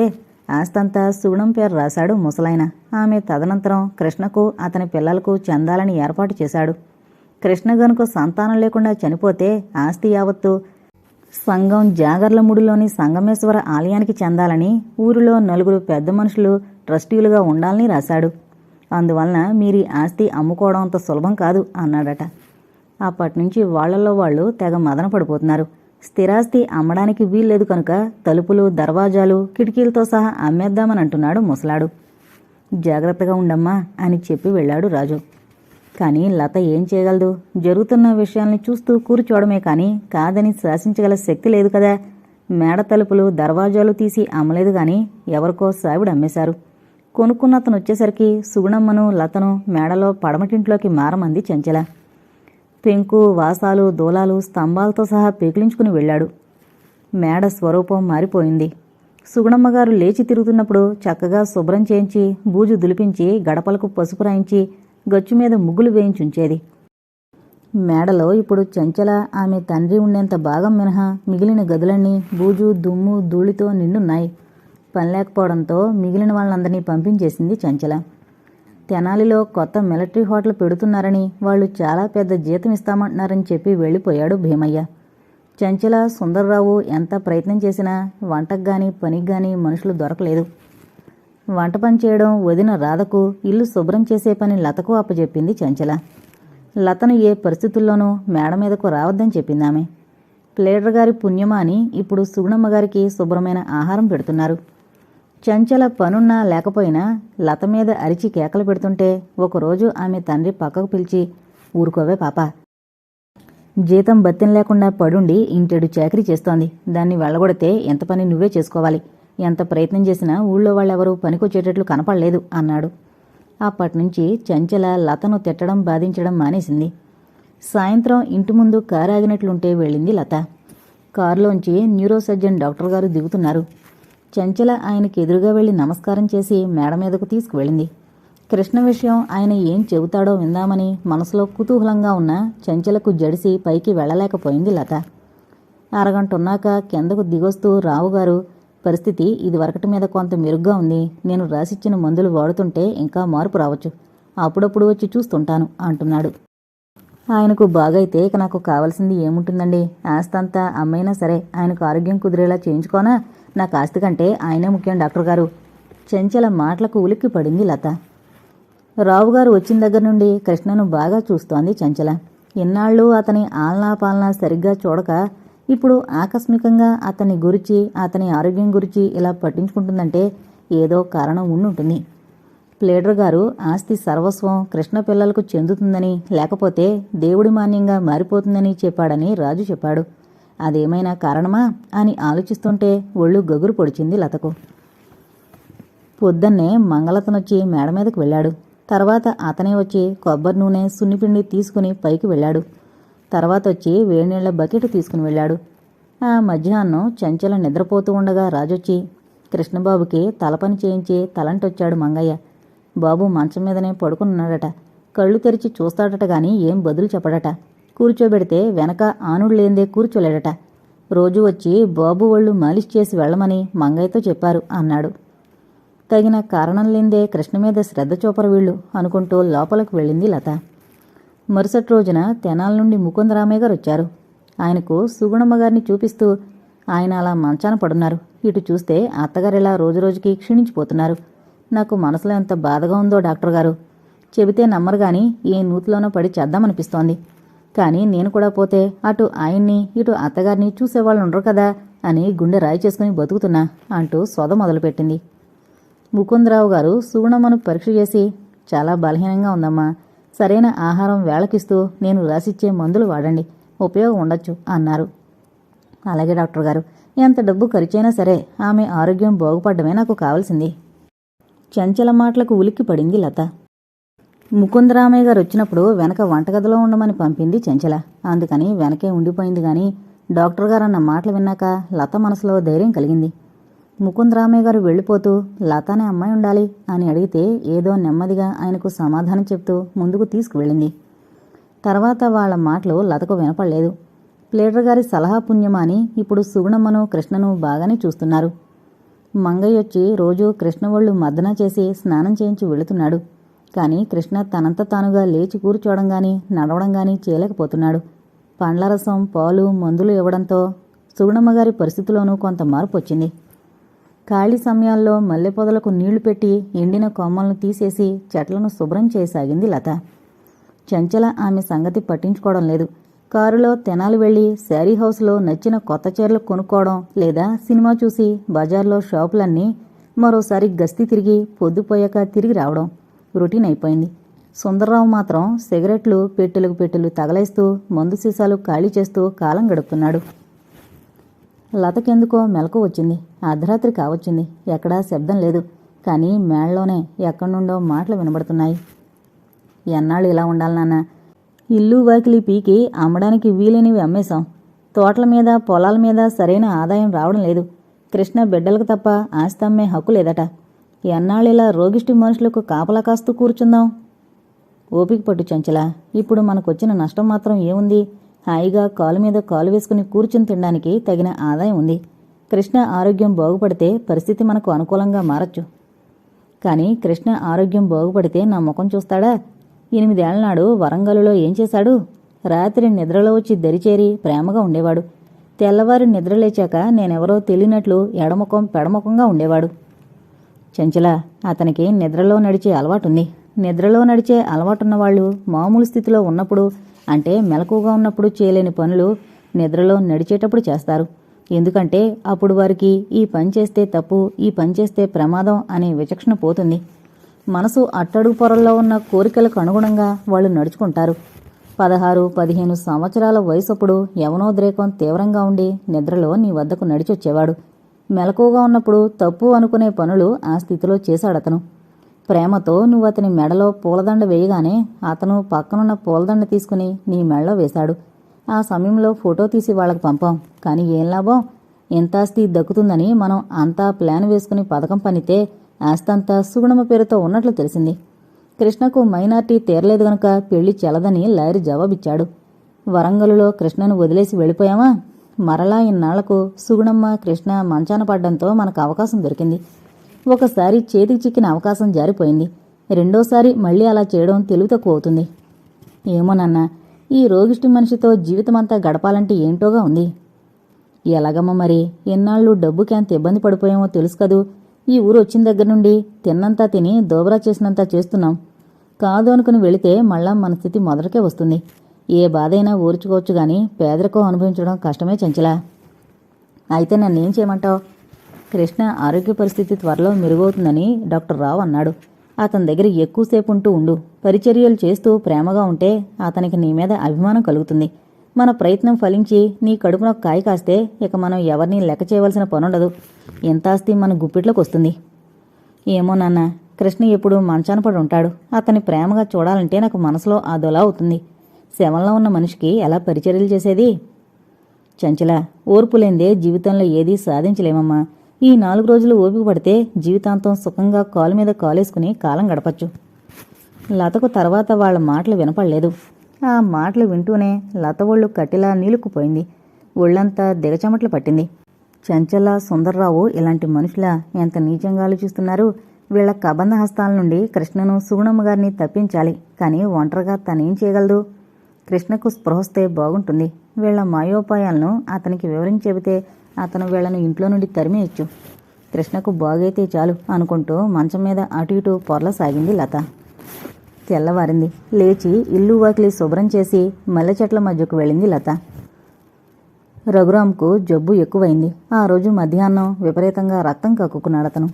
Speaker 1: ఆస్తంతా సుగుణం పేరు రాశాడు ముసలాయన. ఆమె తదనంతరం కృష్ణకు అతని పిల్లలకు చెందాలని ఏర్పాటు చేశాడు. కృష్ణ గనుక సంతానం లేకుండా చనిపోతే ఆస్తి యావత్తు సంఘం జాగర్లముడిలోని సంగమేశ్వర ఆలయానికి చెందాలని ఊరిలో 4 పెద్ద మనుషులు ట్రస్టీలుగా ఉండాలని రాశాడు. అందువలన మీరీ ఆస్తి అమ్ముకోవడం అంత సులభం కాదు అన్నాడట. అప్పటినుంచి వాళ్లలో వాళ్ళు తెగ మదన పడిపోతున్నారు. స్థిరాస్తి అమ్మడానికి వీల్లేదు కనుక తలుపులు, దర్వాజాలు, కిటికీలతో సహా అమ్మేద్దామని అంటున్నాడు ముసలాడు. జాగ్రత్తగా ఉండమ్మా అని చెప్పి వెళ్ళాడు రాజు. కానీ లత ఏం చేయగలదు? జరుగుతున్న విషయాల్ని చూస్తూ కూర్చోవడమే కానీ కాదని శాసించగల శక్తి లేదు కదా. మేడ తలుపులు, దర్వాజాలు తీసి అమ్మలేదు గాని ఎవరికో సావిడ అమ్మేశారు. కొనుక్కున్నతను వచ్చేసరికి సుగుణమ్మను, లతను మేడలో పడమటింట్లోకి మారమంది చెంచల. పెంకు, వాసాలు, దూలాలు, స్తంభాలతో సహా పెకిలించుకుని వెళ్ళాడు. మేడ స్వరూపం మారిపోయింది. సుగుణమ్మగారు లేచి తిరుగుతున్నప్పుడు చక్కగా శుభ్రం చేయించి, బూజు దులిపించి, గడపలకు పసుపు రాయించి, గచ్చుమీద ముగ్గులు వేయించుంచేది. మేడలో ఇప్పుడు చెంచల, ఆమె తండ్రి ఉండేంత భాగం మినహా మిగిలిన గదులన్నీ బూజు, దుమ్ము, ధూళితో నిండున్నాయి. పని లేకపోవడంతో మిగిలిన వాళ్ళందరినీ పంపించేసింది చెంచల. తెనాలిలో కొత్త మిలిటరీ హోటల్ పెడుతున్నారని, వాళ్ళు చాలా పెద్ద జీతం ఇస్తామంటున్నారని చెప్పి వెళ్ళిపోయాడు భీమయ్య. చెంచల, సుందర్రావు ఎంత ప్రయత్నం చేసినా వంటకు గాని పనికి గాని మనుషులు దొరకలేదు. వంట పని చేయడం వదిన రాధకు, ఇల్లు శుభ్రం చేసే పని లతకు అప్పచెప్పింది చెంచల. లతను ఏ పరిస్థితుల్లోనూ మేడ మీదకు రావద్దని చెప్పిందామె. ప్లేడర్ గారి పుణ్యమా అని ఇప్పుడు సుగుణమ్మగారికి శుభ్రమైన ఆహారం పెడుతున్నారు. చెంచల పనున్నా లేకపోయినా లత మీద అరిచి కేకలు పెడుతుంటే ఒకరోజు ఆమె తండ్రి పక్కకు పిలిచి, ఊరుకోవే పాప, జీతం బత్తిన లేకుండా పడుండి ఇంటెడు చాకరీ చేస్తోంది. దాన్ని వెళ్ళగొడితే ఎంత పని నువ్వే చేసుకోవాలి. ఎంత ప్రయత్నం చేసినా ఊళ్ళో వాళ్ళెవరూ పనికొచ్చేటట్లు కనపడలేదు అన్నాడు. అప్పటినుంచి చెంచల లతను తిట్టడం, బాధించడం మానేసింది. సాయంత్రం ఇంటి ముందు కారు ఆగినట్లుంటే వెళ్ళింది లత. కారులోంచి న్యూరోసర్జన్ డాక్టర్ గారు దిగుతున్నారు. చెంచల ఆయనకి ఎదురుగా వెళ్లి నమస్కారం చేసి మేడ మీదకు తీసుకువెళ్ళింది. కృష్ణ విషయం ఆయన ఏం చెబుతాడో విందామని మనసులో కుతూహలంగా ఉన్న చెంచలకు జడిసి పైకి వెళ్ళలేకపోయింది లత. అరగంట ఉన్నాక కిందకు దిగొస్తూ రావుగారు, పరిస్థితి ఇదివరకటి మీద కొంత మెరుగ్గా ఉంది. నేను రాసిచ్చిన మందులు వాడుతుంటే ఇంకా మార్పు రావచ్చు. అప్పుడప్పుడు వచ్చి చూస్తుంటాను అంటున్నాడు. ఆయనకు బాగైతే ఇక నాకు కావాల్సింది ఏముంటుందండి? ఆస్తంతా అమ్మైనా సరే ఆయనకు ఆరోగ్యం కుదిరేలా చేయించుకోనా? నాకు ఆస్తి కంటే ఆయనే ముఖ్యం డాక్టర్ గారు. చెంచల మాటలకు ఉలిక్కి పడింది లత. రావుగారు వచ్చిన దగ్గర నుండి కృష్ణను బాగా చూస్తోంది చెంచల. ఇన్నాళ్ళు అతని ఆలనా పాలనా సరిగ్గా చూడక ఇప్పుడు ఆకస్మికంగా అతని గురించి, అతని ఆరోగ్యం గురించి ఇలా పట్టించుకుంటుందంటే ఏదో కారణం ఉండుంటుంది. ప్లేడర్ గారు ఆస్తి సర్వస్వం కృష్ణ పిల్లలకు చెందుతుందని, లేకపోతే దేవుడి మాన్యంగా మారిపోతుందని చెప్పాడని రాజు చెప్పాడు. అదేమైనా కారణమా అని ఆలోచిస్తుంటే ఒళ్ళు గగురు పొడిచింది లతకు. పొద్దున్నే మంగళతనొచ్చి మేడ మీదకు వెళ్ళాడు. తర్వాత అతనే వచ్చి కొబ్బరి నూనె, సున్నిపిండి తీసుకుని పైకి వెళ్ళాడు. తర్వాత వచ్చి వేడినీళ్ల బకెట్ తీసుకుని వెళ్ళాడు. ఆ మధ్యాహ్నం చెంచల నిద్రపోతూ ఉండగా రాజొచ్చి, కృష్ణబాబుకి తలపని చేయించి తలంటొచ్చాడు మంగయ్య. బాబు మంచం మీదనే పడుకున్నాడట. కళ్ళు తెరిచి చూస్తాడట గాని ఏం బదులు చెప్పడట. కూర్చోబెడితే వెనక ఆనుడు లేందే కూర్చోలేడట. రోజు వచ్చి బాబు ఒళ్ళు మాలిష్ చేసి వెళ్లమని మంగయ్యతో చెప్పారు అన్నాడు. తగిన కారణం లేందే కృష్ణ మీద శ్రద్ధ చూపరు వీళ్ళు అనుకుంటూ లోపలకు వెళ్ళింది లత. మరుసటి రోజున తెనాల నుండి ముకుందరామయ్య గారు వచ్చారు. ఆయనకు సుగుణమ్మగారిని చూపిస్తూ, ఆయన అలా మంచాన పడున్నారు. ఇటు చూస్తే అత్తగారిలా రోజురోజుకి క్షీణించిపోతున్నారు. నాకు మనసులో ఎంత బాధగా ఉందో డాక్టర్ గారు. చెబితే నమ్మరు గాని ఏ నూతిలోనో పడి చేద్దామనిపిస్తోంది. కానీ నేను కూడా పోతే అటు ఆయన్ని ఇటు అత్తగారిని చూసేవాళ్ళు ఉండరు కదా అని గుండె రాయి చేసుకుని బతుకుతున్నా అంటూ సొద మొదలుపెట్టింది. ముకుందరావు గారు సుగుణమ్మను పరీక్ష చేసి, చాలా బలహీనంగా ఉందమ్మా, సరైన ఆహారం వేళకిస్తూ నేను రాసిచ్చే మందులు వాడండి, ఉపయోగం ఉండొచ్చు అన్నారు. అలాగే డాక్టర్ గారు, ఎంత డబ్బు ఖర్చైనా సరే ఆమె ఆరోగ్యం బాగుపడ్డమే నాకు కావాల్సింది. చెంచల మాటలకు ఉలిక్కి పడింది లత. ముకుందరామయ్య గారు వచ్చినప్పుడు వెనక వంటగదిలో ఉండమని పంపింది చెంచల. అందుకని వెనకే ఉండిపోయింది గాని డాక్టర్ గారు అన్న మాటలు విన్నాక లత మనసులో ధైర్యం కలిగింది. ముకుందరామయ్య గారు వెళ్ళిపోతూ, లతానే అమ్మాయి ఉండాలి అని అడిగితే ఏదో నెమ్మదిగా ఆయనకు సమాధానం చెప్తూ ముందుకు తీసుకువెళ్ళింది. తర్వాత వాళ్ల మాటలు లతకు వినపడలేదు. ప్లేడర్ గారి సలహా పుణ్యమా అని ఇప్పుడు సుగుణమ్మను, కృష్ణను బాగానే చూస్తున్నారు. మంగయ్యొచ్చి రోజూ కృష్ణ ఒళ్ళు మద్దన చేసి స్నానం చేయించి వెళుతున్నాడు. కానీ కృష్ణ తనంత తానుగా లేచి కూర్చోవడం గాని నడవడం గాని చేయలేకపోతున్నాడు. పండ్లరసం, పాలు, మందులు ఇవ్వడంతో సుగుణమ్మగారి పరిస్థితిలోనూ కొంత మార్పు వచ్చింది. ఖాళీ సమయాల్లో మల్లెపొదలకు నీళ్లు పెట్టి ఎండిన కొమ్మలను తీసేసి చెట్లను శుభ్రం చేయసాగింది లత. చంచల ఆమె సంగతి పట్టించుకోవడం లేదు. కారులో తెనాలి వెళ్లి శారీ హౌస్లో నచ్చిన కొత్త చీరలు కొనుక్కోవడం, లేదా సినిమా చూసి బజార్లో షాపులన్నీ మరోసారి గస్తీ తిరిగి పొద్దుపోయాక తిరిగి రావడం రొటీన్ అయిపోయింది. సుందర్రావు మాత్రం సిగరెట్లు పెట్టెలకు పెట్టెలు తగలేస్తూ మందు సీసాలు ఖాళీ చేస్తూ కాలం గడుపుతున్నాడు. లతకెందుకో మెలకు వచ్చింది. అర్ధరాత్రి కావచ్చింది. ఎక్కడా శబ్దం లేదు. కానీ మేళ్లోనే ఎక్కడి నుండో మాటలు వినబడుతున్నాయి. ఎన్నాళ్ళు ఇలా ఉండాలి నాన్న? ఇల్లు వాకిలి పీకి అమ్మడానికి వీలేనివి అమ్మేశాం. తోటల మీద పొలాల మీద సరైన ఆదాయం రావడం లేదు. కృష్ణ బిడ్డలకు తప్ప ఆస్తి అమ్మే హక్కు లేదట. ఎన్నాళ్ళిలా రోగిష్టి మనుషులకు కాపలా కాస్తూ కూర్చుందాం? ఓపిక పట్టు చంచల. ఇప్పుడు మనకొచ్చిన నష్టం మాత్రం ఏముంది? హాయిగా కాలు మీద కాలు వేసుకుని కూర్చుని తినడానికి తగిన ఆదాయం ఉంది. కృష్ణ ఆరోగ్యం బాగుపడితే పరిస్థితి మనకు అనుకూలంగా మారచ్చు. కానీ కృష్ణ ఆరోగ్యం బాగుపడితే నా ముఖం చూస్తాడా? 8 ఏళ్ల నాడు వరంగల్లో ఏం చేశాడు? రాత్రి నిద్రలో వచ్చి దరిచేరి ప్రేమగా ఉండేవాడు. తెల్లవారి నిద్రలేచాక నేనెవరో తెలియనట్లు ఎడముఖం పెడముఖంగా ఉండేవాడు. చంచల, అతనికి నిద్రలో నడిచే అలవాటుంది. నిద్రలో నడిచే అలవాటున్నవాళ్లు మామూలు స్థితిలో ఉన్నప్పుడు, అంటే మెలకుగా ఉన్నప్పుడు చేయలేని పనులు నిద్రలో నడిచేటప్పుడు చేస్తారు. ఎందుకంటే అప్పుడు వారికి ఈ పని చేస్తే తప్పు, ఈ పని చేస్తే ప్రమాదం అనే విచక్షణ పోతుంది. మనసు అట్టడుగు పొరల్లో ఉన్న కోరికలకు అనుగుణంగా వాళ్ళు నడుచుకుంటారు. 16-15 సంవత్సరాల వయసప్పుడు యవనోద్రేకం తీవ్రంగా ఉండి నిద్రలో నీ వద్దకు నడిచొచ్చేవాడు. మెలకుగా ఉన్నప్పుడు తప్పు అనుకునే పనులు ఆ స్థితిలో చేశాడతను. ప్రేమతో నువ్వు అతని మెడలో పూలదండ వేయగానే అతను పక్కనున్న పూలదండ తీసుకుని నీ మెడలో వేశాడు. ఆ సమయంలో ఫోటో తీసి వాళ్లకు పంపాం. కానీ ఏం లాభం? ఎంత ఆస్తి దక్కుతుందని మనం అంతా ప్లాన్ వేసుకుని పథకం పనితే ఆస్తంతా సుగుణమ్మ పేరుతో ఉన్నట్లు తెలిసింది. కృష్ణకు మైనార్టీ తీరలేదు గనుక పెళ్లి చెలదని లాయర్ జవాబిచ్చాడు. వరంగల్లో కృష్ణను వదిలేసి వెళ్ళిపోయామా? మరలా ఇన్నాళ్లకు సుగుణమ్మ, కృష్ణ మంచాన పడ్డంతో మనకు అవకాశం దొరికింది. ఒకసారి చేతికి చిక్కిన అవకాశం జారిపోయింది. రెండోసారి మళ్లీ అలా చేయడం తెలివి తక్కువ అవుతుంది. ఏమోనన్నా, ఈ రోగిష్టి మనిషితో జీవితమంతా గడపాలంటే ఏంటోగా ఉంది. ఎలాగమ్మ మరి? ఎన్నాళ్ళు డబ్బుకి అంత ఇబ్బంది పడిపోయామో తెలుసు కదూ. ఈ ఊరు వచ్చిన దగ్గర నుండి తిన్నంతా తిని దోబరా చేసినంతా చేస్తున్నాం. కాదు అనుకుని వెళితే మళ్ళా మన స్థితి మొదటికే వస్తుంది. ఏ బాధైనా ఊర్చుకోవచ్చు గాని పేదరికం అనుభవించడం కష్టమే చంచలా. అయితే నన్నేం చేయమంటావు? కృష్ణ ఆరోగ్య పరిస్థితి త్వరలో మెరుగవుతుందని డాక్టర్ రావు అన్నాడు. అతని దగ్గర ఎక్కువసేపు ఉంటూ పరిచర్యలు చేస్తూ ప్రేమగా ఉంటే అతనికి నీ మీద అభిమానం కలుగుతుంది. మన ప్రయత్నం ఫలించి నీ కడుపున కాయ కాస్తే ఇక మనం ఎవరినీ లెక్క చేయవలసిన పనుండదు. ఎంత ఆస్తి మన గుప్పిట్లోకి వస్తుంది. ఏమో నాన్న, కృష్ణ ఎప్పుడు మంచాన పడి ఉంటాడు. అతన్ని ప్రేమగా చూడాలంటే నాకు మనసులో అదోలా అవుతుంది. శవంలో ఉన్న మనిషికి ఎలా పరిచర్యలు చేసేది? చంచల, ఓర్పులేందే జీవితంలో ఏదీ సాధించలేమమ్మా. ఈ 4 రోజులు ఓపిక పడితే జీవితాంతం సుఖంగా కాలు మీద కాలేసుకుని కాలం గడపచ్చు. లతకు తర్వాత వాళ్ల మాటలు వినపడలేదు. ఆ మాటలు వింటూనే లత ఒళ్ళు కట్టిలా నీలుక్కుపోయింది. ఒళ్లంతా దిగచమట్లు పట్టింది. చంచల, సుందర్రావు ఇలాంటి మనుషులా ఎంత నీచంగా ఆలోచిస్తున్నారు? వీళ్ల కబంధ హస్తాల నుండి కృష్ణను, సుగుణమ్మగారిని తప్పించాలి. కానీ ఒంటరిగా తనేం చేయగలదు? కృష్ణకు స్పృహస్తే బాగుంటుంది. వీళ్ల మాయోపాయాలను అతనికి వివరించి చెబితే అతను వీళ్లను ఇంట్లో నుండి తరిమేయచ్చు. కృష్ణకు బాగైతే చాలు అనుకుంటూ మంచం మీద అటు ఇటు పొరలసాగింది లత. తెల్లవారింది. లేచి ఇల్లు వాకిలి శుభ్రం చేసి మల్లె చెట్ల మధ్యకు వెళ్ళింది లత. రఘురాంకు జబ్బు ఎక్కువైంది. ఆ రోజు మధ్యాహ్నం విపరీతంగా రక్తం కక్కుకున్నాడతను.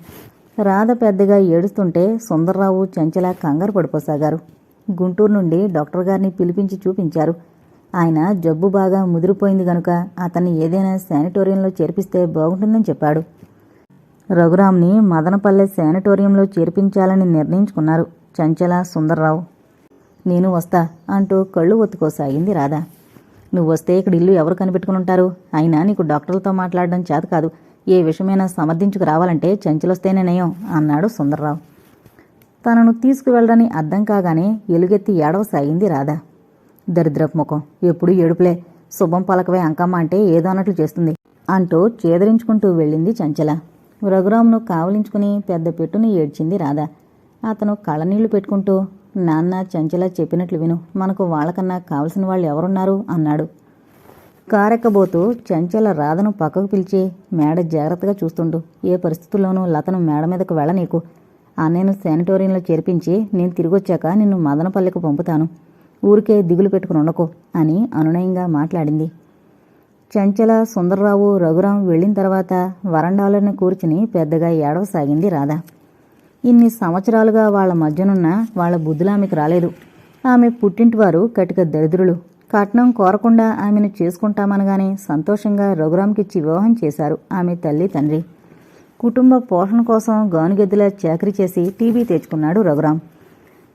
Speaker 1: రాధ పెద్దగా ఏడుస్తుంటే సుందర్రావు, చంచల కంగారు పడిపోసాగారు. గుంటూరు నుండి డాక్టర్ గారిని పిలిపించి చూపించారు. ఆయన జబ్బు బాగా ముదిరిపోయింది గనుక అతన్ని ఏదైనా శానిటోరియంలో చేర్పిస్తే బాగుంటుందని చెప్పాడు. రఘురాంని మదనపల్లె శానిటోరియంలో చేర్పించాలని నిర్ణయించుకున్నారు చంచల, సుందర్రావు. నేను వస్తా అంటూ కళ్ళు ఒత్తుకోసాగింది రాధ. నువ్వొస్తే ఇక్కడ ఇల్లు ఎవరు కనిపెట్టుకుని ఉంటారు? అయినా నీకు డాక్టర్లతో మాట్లాడడం చేత కాదు. ఏ విషయమైనా సమర్థించుకు రావాలంటే చంచలొస్తేనే నయం అన్నాడు సుందర్రావు. తనను తీసుకువెళ్ళడని అర్థం కాగానే ఎలుగెత్తి ఏడవసాగింది రాధ. దరిద్రపు ముఖం, ఎప్పుడూ ఏడుపులే. శుభం పలకవే అంకమ్మ అంటే ఏదో అన్నట్లు చేస్తుంది అంటూ చేదరించుకుంటూ వెళ్ళింది చంచల. రఘురామును కావలించుకుని పెద్ద పెట్టుని ఏడ్చింది రాధ. అతను కళ్ళనీళ్లు పెట్టుకుంటూ, నాన్న చంచల చెప్పినట్లు విను, మనకు వాళ్ళకన్నా కావలసిన వాళ్ళు ఎవరున్నారు అన్నాడు. కారెక్కబోతూ చంచల రాధను పక్కకు పిలిచి, మేడ జాగ్రత్తగా చూస్తుండు, ఏ పరిస్థితుల్లోనూ లతను మేడ మీదకు వెళ్ళనీకు. అన్నయ్యను శానిటోరియంలో చేర్పించి నేను తిరిగొచ్చాక నిన్ను మదనపల్లెకు పంపుతాను, ఊరికే దిగులు పెట్టుకుని ఉండకు అని అనునయంగా మాట్లాడింది. చంచల, సుందర్రావు, రఘురాం వెళ్ళిన తర్వాత వరండాలోనే కూర్చుని పెద్దగా ఏడవసాగింది రాధ. ఇన్ని సంవత్సరాలుగా వాళ్ల మధ్యనున్న వాళ్ల బుద్ధులామెకు రాలేదు. ఆమె పుట్టింటివారు కటిక దరిద్రులు. కట్నం కోరకుండా ఆమెను చేసుకుంటామనగానే సంతోషంగా రఘురాంకిచ్చి వివాహం చేశారు ఆమె తల్లి తండ్రి. కుటుంబ పోషణ కోసం గానుగెద్దులా చాకరీ చేసి టీవీ తెచ్చుకున్నాడు రఘురాం.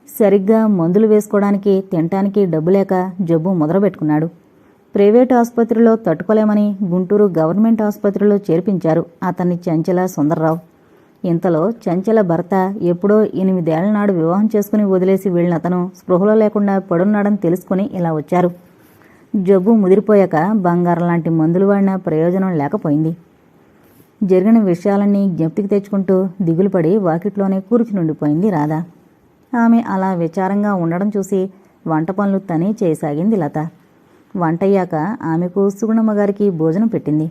Speaker 1: సరిగ్గా మందులు వేసుకోవడానికి తినటానికి డబ్బు లేక జబ్బు మొదలుపెట్టుకున్నాడు. ప్రైవేటు ఆసుపత్రిలో తట్టుకోలేమని గుంటూరు గవర్నమెంట్ ఆసుపత్రిలో చేర్పించారు అతన్ని చంచల, సుందర్రావు. ఇంతలో చంచల భర్త ఎప్పుడో 8 ఏళ్ల నాడు వివాహం చేసుకుని వదిలేసి వెళ్ళిన అతను స్పృహలో లేకుండా పడున్నాడని తెలుసుకుని ఇలా వచ్చారు. జబ్బు ముదిరిపోయాక బంగారం లాంటి మందులు వాడినా ప్రయోజనం లేకపోయింది. జరిగిన విషయాలన్నీ జ్ఞప్తికి తెచ్చుకుంటూ దిగులుపడి వాకిట్లోనే కూర్చునుండిపోయింది రాధ. ఆమె అలా విచారంగా ఉండడం చూసి వంట పనులు తనే చేయసాగింది లత. వంటయ్యాక ఆమెకు సుగుణమ్మగారికి భోజనం పెట్టింది.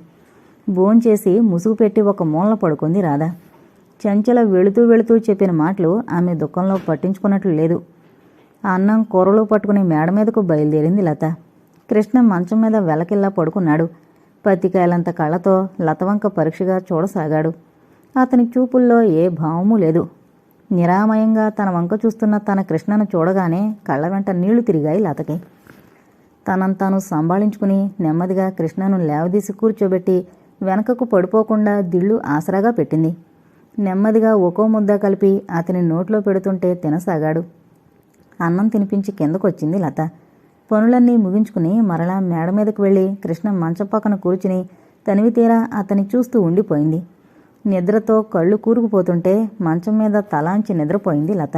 Speaker 1: భోంచేసి ముసుగు పెట్టి ఒక మూలన పడుకుంది రాధ. చంచల వెళుతూ వెళుతూ చెప్పిన మాటలు ఆమె దుఃఖంలో పట్టించుకున్నట్లు లేదు. అన్నం కూరలో పట్టుకుని మేడ మీదకు బయలుదేరింది లత. కృష్ణ మంచం మీద వెలకిల్లా పడుకున్నాడు. పత్తికాయలంత కళ్ళతో లతవంక పరీక్షగా చూడసాగాడు. అతని చూపుల్లో ఏ భావమూ లేదు. నిరామయంగా తన వంక చూస్తున్న తన కృష్ణను చూడగానే కళ్ళ వెంట నీళ్లు తిరిగాయి లతకి. తనంతాను సంభాళించుకుని నెమ్మదిగా కృష్ణను లేవదీసి కూర్చోబెట్టి వెనకకు పడిపోకుండా దిళ్ళు ఆసరాగా పెట్టింది. నెమ్మదిగా ఒక్కో ముద్ద కలిపి అతని నోట్లో పెడుతుంటే తినసాగాడు. అన్నం తినిపించి కిందకొచ్చింది లత. పనులన్నీ ముగించుకుని మరలా మేడ మీదకు వెళ్ళి కృష్ణ మంచం పక్కన కూర్చుని తనివి తీరా అతని చూస్తూ ఉండిపోయింది. నిద్రతో కళ్ళు కూరుకుపోతుంటే మంచం మీద తలాంచి నిద్రపోయింది లత.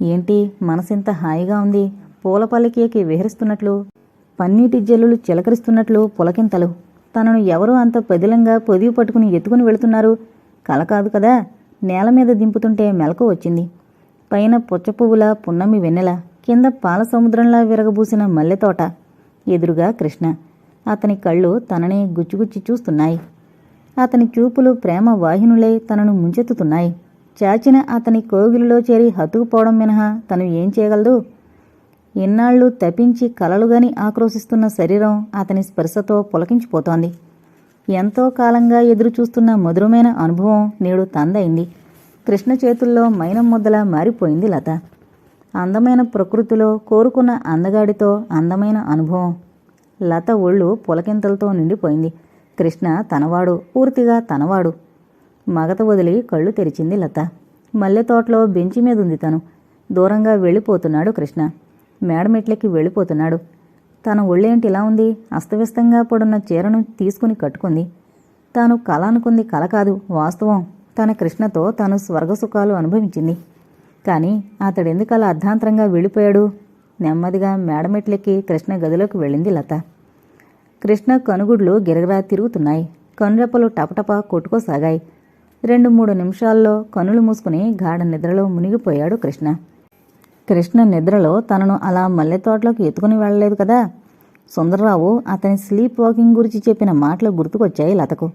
Speaker 1: ఏంటి మనసింత హాయిగా ఉంది? పూలపల్లికేకి విహరిస్తున్నట్లు, పన్నీటి జల్లులు చిలకరిస్తున్నట్లు పులకింతలు. తనను ఎవరూ అంత పదిలంగా పొదివి పట్టుకుని ఎత్తుకుని వెళుతున్నారు? కల కాదు కదా. నేల మీద దింపుతుంటే మెలకు వచ్చింది. పైన పుచ్చపువ్వుల పున్నమి వెన్నెల, కింద పాల సముద్రంలా విరగబూసిన మల్లెతోట. ఎదురుగా కృష్ణ. అతని కళ్ళు తననే గుచ్చిగుచ్చి చూస్తున్నాయి. అతని చూపులు ప్రేమ వాహినులై తనను ముంచెత్తుతున్నాయి. చాచిన అతని కోగిలిలో చేరి హత్తుకుపోవడం మినహా తను ఏం చేయగలదు? ఇన్నాళ్లు తపించి కలలుగాని ఆక్రోశిస్తున్న శరీరం అతని స్పర్శతో పులకించిపోతోంది. ఎంతో కాలంగా ఎదురుచూస్తున్న మధురమైన అనుభవం నేడు తందయింది. కృష్ణ చేతుల్లో మైనం ముద్దలా మారిపోయింది లత. అందమైన ప్రకృతిలో కోరుకున్న అందగాడితో అందమైన అనుభవం. లత ఒళ్ళు పులకింతలతో నిండిపోయింది. కృష్ణ తనవాడు, పూర్తిగా తనవాడు. మగత వదిలి కళ్ళు తెరిచింది లత. మల్లెతోటలో బెంచి మీద ఉంది తను. దూరంగా వెళ్ళిపోతున్నాడు కృష్ణ. మేడమెట్లకి వెళ్ళిపోతున్నాడు. తన ఒళ్ళేంటి ఇలా ఉంది? అస్తవ్యస్తంగా పడున్న చీరను తీసుకుని కట్టుకుంది. తాను కల అనుకుంది కల కాదు, వాస్తవం. తన కృష్ణతో తాను స్వర్గసుఖాలు అనుభవించింది. కానీ అతడెందుకలా అర్ధాంతరంగా వెళ్ళిపోయాడు? నెమ్మదిగా మేడమెట్లెక్కి కృష్ణ గదిలోకి వెళ్ళింది లత. కృష్ణ కనుగుడ్లు గిరగిరా తిరుగుతున్నాయి. కనురెప్పలు టపటప కొట్టుకోసాగాయి. 2-3 నిమిషాల్లో కనులు మూసుకుని గాఢ నిద్రలో మునిగిపోయాడు కృష్ణ. కృష్ణ నిద్రలో తనను అలా మల్లెతోటలోకి ఎత్తుకుని వెళ్ళలేదు కదా. సుందర్రావు అతని స్లీప్ వాకింగ్ గురించి చెప్పిన మాటలు గుర్తుకొచ్చాయి లతకు.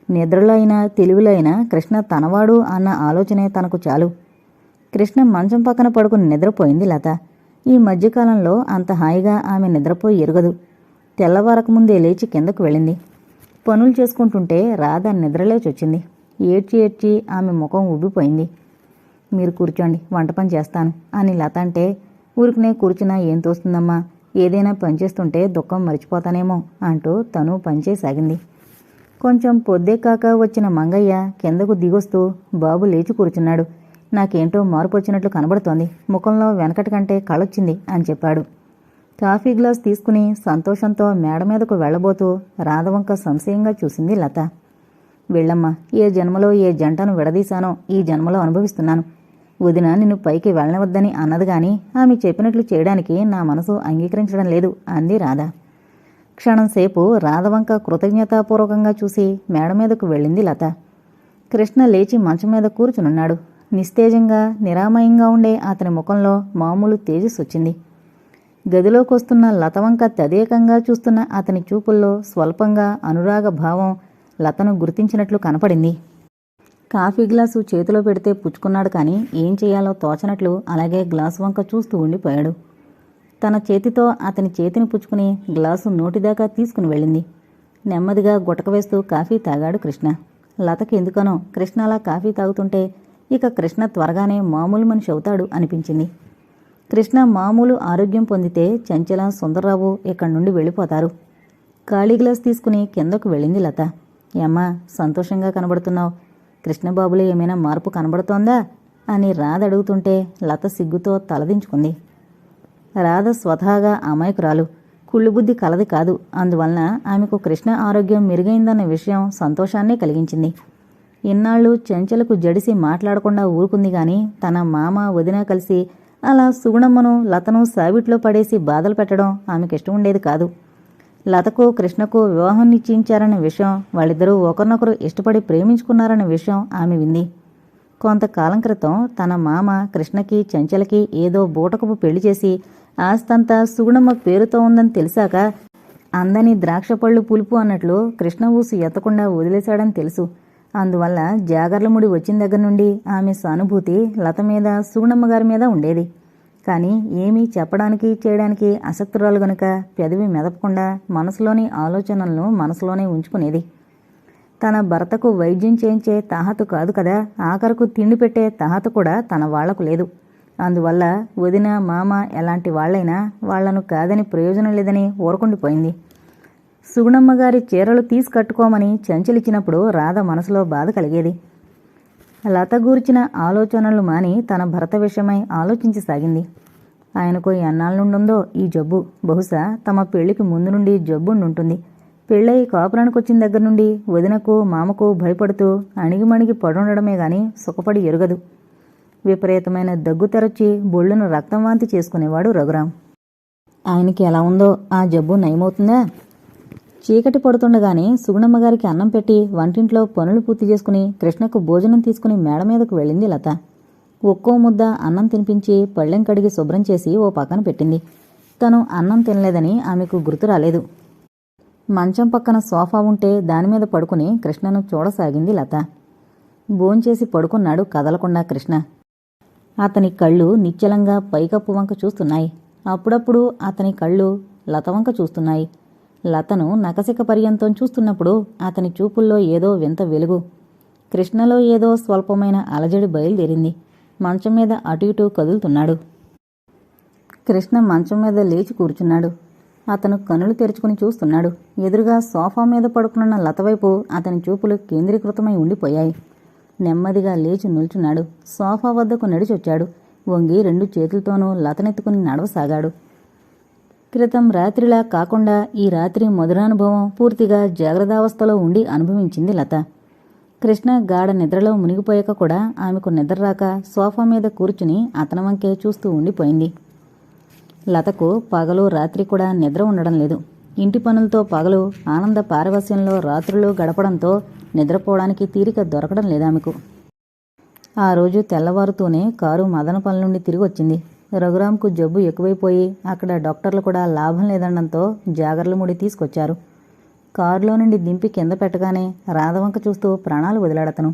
Speaker 1: నిద్రలో అయినా తెలివిలో అయినా కృష్ణ తనవాడు అన్న ఆలోచనే తనకు చాలు. కృష్ణ మంచం పక్కన పడుకుని నిద్రపోయింది లత. ఈ మధ్యకాలంలో అంత హాయిగా ఆమె నిద్రపోయి ఎరుగదు. తెల్లవారకముందే లేచి కిందకు వెళ్ళింది. పనులు చేసుకుంటుంటే రాధ నిద్రలేచొచ్చింది. ఏడ్చి ఏడ్చి ఆమె ముఖం ఉబ్బిపోయింది. మీరు కూర్చోండి, వంట పని చేస్తాను అని లత అంటే, ఊరికనే కూర్చున్నా ఏం తోస్తుందమ్మా, ఏదైనా పనిచేస్తుంటే దుఃఖం మరిచిపోతానేమో అంటూ తను పనిచేసాగింది. కొంచెం పొద్దెక్కాక వచ్చిన మంగయ్య కిందకు దిగొస్తూ, బాబు లేచి కూర్చున్నాడు, నాకేంటో మార్పు వచ్చినట్లు కనబడుతోంది, ముఖంలో వెనకటి కంటే కళొచ్చింది అని చెప్పాడు. కాఫీ గ్లాస్ తీసుకుని సంతోషంతో మేడ మీదకు వెళ్లబోతూ రాధవంక సంశయంగా చూసింది లత. వెళ్ళమ్మా, ఏ జన్మలో ఏ జంటను విడదీశానో ఈ జన్మలో అనుభవిస్తున్నాను. వదిన నిన్ను పైకి వెళ్ళనివద్దని అన్నది గాని ఆమె చెప్పినట్లు చేయడానికి నా మనసు అంగీకరించడం లేదు అంది రాధ. క్షణంసేపు రాధవంక కృతజ్ఞతాపూర్వకంగా చూసి మేడ మీదకు వెళ్ళింది లత. కృష్ణ లేచి మంచం మీద కూర్చునున్నాడు. నిస్తేజంగా నిరామయంగా ఉండే అతని ముఖంలో మామూలు తేజస్సు వచ్చింది. గదిలోకొస్తున్న లతవంక తదేకంగా చూస్తున్న అతని చూపుల్లో స్వల్పంగా అనురాగ భావం లతను గుర్తించినట్లు కనపడింది. కాఫీ గ్లాసు చేతిలో పెడితే పుచ్చుకున్నాడు, కానీ ఏం చేయాలో తోచనట్లు అలాగే గ్లాసు వంక చూస్తూ ఉండిపోయాడు. తన చేతితో అతని చేతిని పుచ్చుకుని గ్లాసు నోటిదాకా తీసుకుని వెళ్ళింది. నెమ్మదిగా గుటక వేస్తూ కాఫీ తాగాడు కృష్ణ. లతకి ఎందుకనో కృష్ణ అలా కాఫీ తాగుతుంటే ఇక కృష్ణ త్వరగానే మామూలు మనిషి అవుతాడు అనిపించింది. కృష్ణ మామూలు ఆరోగ్యం పొందితే చంచల, సుందర్రావు ఇక్కడి నుండి వెళ్ళిపోతారు. ఖాళీ గ్లాస్ తీసుకుని కిందకు వెళ్ళింది లత. ఏమ్మా, సంతోషంగా కనబడుతున్నావు. కృష్ణబాబులో ఏమైనా మార్పు కనబడుతోందా అని రాధ అడుగుతుంటే లత సిగ్గుతో తలదించుకుంది. రాధ స్వతహాగా అమాయకురాలు, కుళ్ళుబుద్ధి కలది కాదు. అందువలన ఆమెకు కృష్ణ ఆరోగ్యం మెరుగైందన్న విషయం సంతోషాన్నే కలిగించింది. ఇన్నాళ్ళు చెంచలకు జడిసి మాట్లాడకుండా ఊరుకుంది, గాని తన మామ, వదిన కలిసి అలా సుగుణమ్మను, లతను సావిట్లో పడేసి బాధలు పెట్టడం ఆమెకిష్టం ఉండేది కాదు. లతకు కృష్ణకు వివాహం నిశ్చయించారన్న విషయం, వాళ్ళిద్దరూ ఒకరినొకరు ఇష్టపడి ప్రేమించుకున్నారన్న విషయం ఆమె వింది. కొంతకాలం క్రితం తన మామ కృష్ణకి, చెంచలకి ఏదో బూటకపు పెళ్లి చేసి ఆస్తంతా సుగుణమ్మ పేరుతో ఉందని తెలిసాక అందని ద్రాక్షపళ్ళు పులుపు అన్నట్లు కృష్ణ ఊసు ఎత్తకుండా వదిలేశాడని తెలుసు. అందువల్ల జాగర్లముడి వచ్చిన దగ్గర నుండి ఆమె సానుభూతి లత మీద, సుగుణమ్మ గారి మీద ఉండేది. కానీ ఏమీ చెప్పడానికి చేయడానికి ఆసక్తురాలు గనుక పెదవి మెదపకుండా మనసులోని ఆలోచనలను మనసులోనే ఉంచుకునేది. తన భర్తకు వైద్యం చేయించే తాహతు కాదు కదా, ఆఖరకు తిండి పెట్టే తాహతు కూడా తన వాళ్లకు లేదు. అందువల్ల వదిన, మామ ఎలాంటి వాళ్లైనా వాళ్లను కాదని ప్రయోజనం లేదని ఊరకుండిపోయింది. సుగుణమ్మగారి చీరలు తీసి కట్టుకోమని చెంచలిచ్చినప్పుడు రాధ మనసులో బాధ కలిగేది. లత గూర్చిన ఆలోచనలు మాని తన భర్త విషయమై ఆలోచించసాగింది. ఆయనకు ఎన్నాళ్ళ నుండుందో ఈ జబ్బు. బహుశా తమ పెళ్లికి ముందు నుండి జబ్బుండుంటుంది. పెళ్ళై కాపురానికి వచ్చిన దగ్గర నుండి వదినకు, మామకు భయపడుతూ అణిగిమణిగి పడుండడమే గాని సుఖపడి ఎరుగదు. విపరీతమైన దగ్గు తెరచి బొళ్ళును రక్తం వాంతి చేసుకునేవాడు రఘురాం. ఆయనకి ఎలా ఉందో ఆ జబ్బు నయమవుతుందా? చీకటి పడుతుండగానే సుగుణమ్మగారికి అన్నం పెట్టి వంటింట్లో పనులు పూర్తి చేసుకుని కృష్ణకు భోజనం తీసుకుని మేడ మీదకు వెళ్ళింది లత. ఒక్కో ముద్ద అన్నం తినిపించి పళ్ళెం కడిగి శుభ్రం చేసి ఓ పక్కన పెట్టింది. తను అన్నం తినలేదని ఆమెకు గుర్తు రాలేదు. మంచం పక్కన సోఫా ఉంటే దానిమీద పడుకుని కృష్ణను చూడసాగింది లత. భోంచేసి పడుకున్నాడు కదలకుండా కృష్ణ. అతని కళ్ళు నిశ్చలంగా పైకప్పు వంక చూస్తున్నాయి. అప్పుడప్పుడు అతని కళ్ళు లత వంక చూస్తున్నాయి. లతను నకసిక పర్యంతం చూస్తున్నప్పుడు అతని చూపుల్లో ఏదో వింత వెలుగు. కృష్ణలో ఏదో స్వల్పమైన అలజడి బయలుదేరింది. మంచం మీద అటు ఇటు కదులుతున్నాడు. కృష్ణ మంచం మీద లేచి కూర్చున్నాడు. అతను కనులు తెరుచుకుని చూస్తున్నాడు. ఎదురుగా సోఫా మీద పడుకున్న లత వైపు అతని చూపులు కేంద్రీకృతమై ఉండిపోయాయి. నెమ్మదిగా లేచి నిల్చున్నాడు. సోఫా వద్దకు నడిచొచ్చాడు. వంగి 2 చేతులతోనూ లతనెత్తుకుని నడవసాగాడు. క్రితం రాత్రిలా కాకుండా ఈ రాత్రి మధురానుభవం పూర్తిగా జాగ్రత్తావస్థలో ఉండి అనుభవించింది లత. కృష్ణ గాఢ నిద్రలో మునిగిపోయాక కూడా ఆమెకు నిద్ర రాక సోఫా మీద కూర్చుని అతని వంకే చూస్తూ ఉండిపోయింది. లతకు పగలు రాత్రి కూడా నిద్ర ఉండడం లేదు. ఇంటి పనులతో పగలు, ఆనంద పారవస్యంలో రాత్రులు గడపడంతో నిద్రపోవడానికి తీరిక దొరకడం లేదామెకు. ఆ రోజు తెల్లవారుతూనే కారు మదనపల్లి నుండి తిరిగి వచ్చింది. రఘురాంకు జబ్బు ఎక్కువైపోయి అక్కడ డాక్టర్లు కూడా లాభం లేదనడంతో జాగర్లముడి తీసుకొచ్చారు. కారులో నుండి దింపి కింద పెట్టగానే రాధ వంక చూస్తూ ప్రాణాలు వదిలాడతను.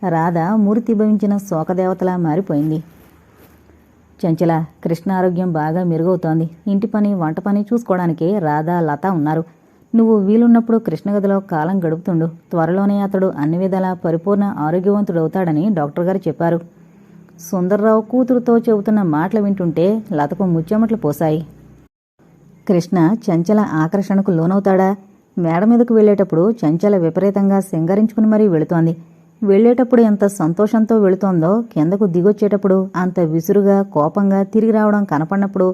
Speaker 1: రాధ మూర్తి భవించిన శోకదేవతలా మారిపోయింది. చంచల, కృష్ణ ఆరోగ్యం బాగా మెరుగవుతోంది. ఇంటి పని, వంట పని చూసుకోవడానికే రాధ, లత ఉన్నారు. నువ్వు వీలున్నప్పుడు కృష్ణగదిలో కాలం గడుపుతుండు. త్వరలోనే అతడు అన్ని విధాలా పరిపూర్ణ ఆరోగ్యవంతుడవుతాడని డాక్టర్ గారు చెప్పారు. సుందర్రావు కూతురుతో చెబుతున్న మాటలు వింటుంటే లతకు ముచ్చెమట్లు పోశాయి. కృష్ణ చంచల ఆకర్షణకు లోనవుతాడా? మేడ మీదకు వెళ్లేటప్పుడు చంచల విపరీతంగా సింగరించుకుని మరీ వెళుతోంది. వెళ్లేటప్పుడు ఎంత సంతోషంతో వెళుతోందో కిందకు దిగొచ్చేటప్పుడు అంత విసురుగా, కోపంగా తిరిగి రావడం కనపడినప్పుడు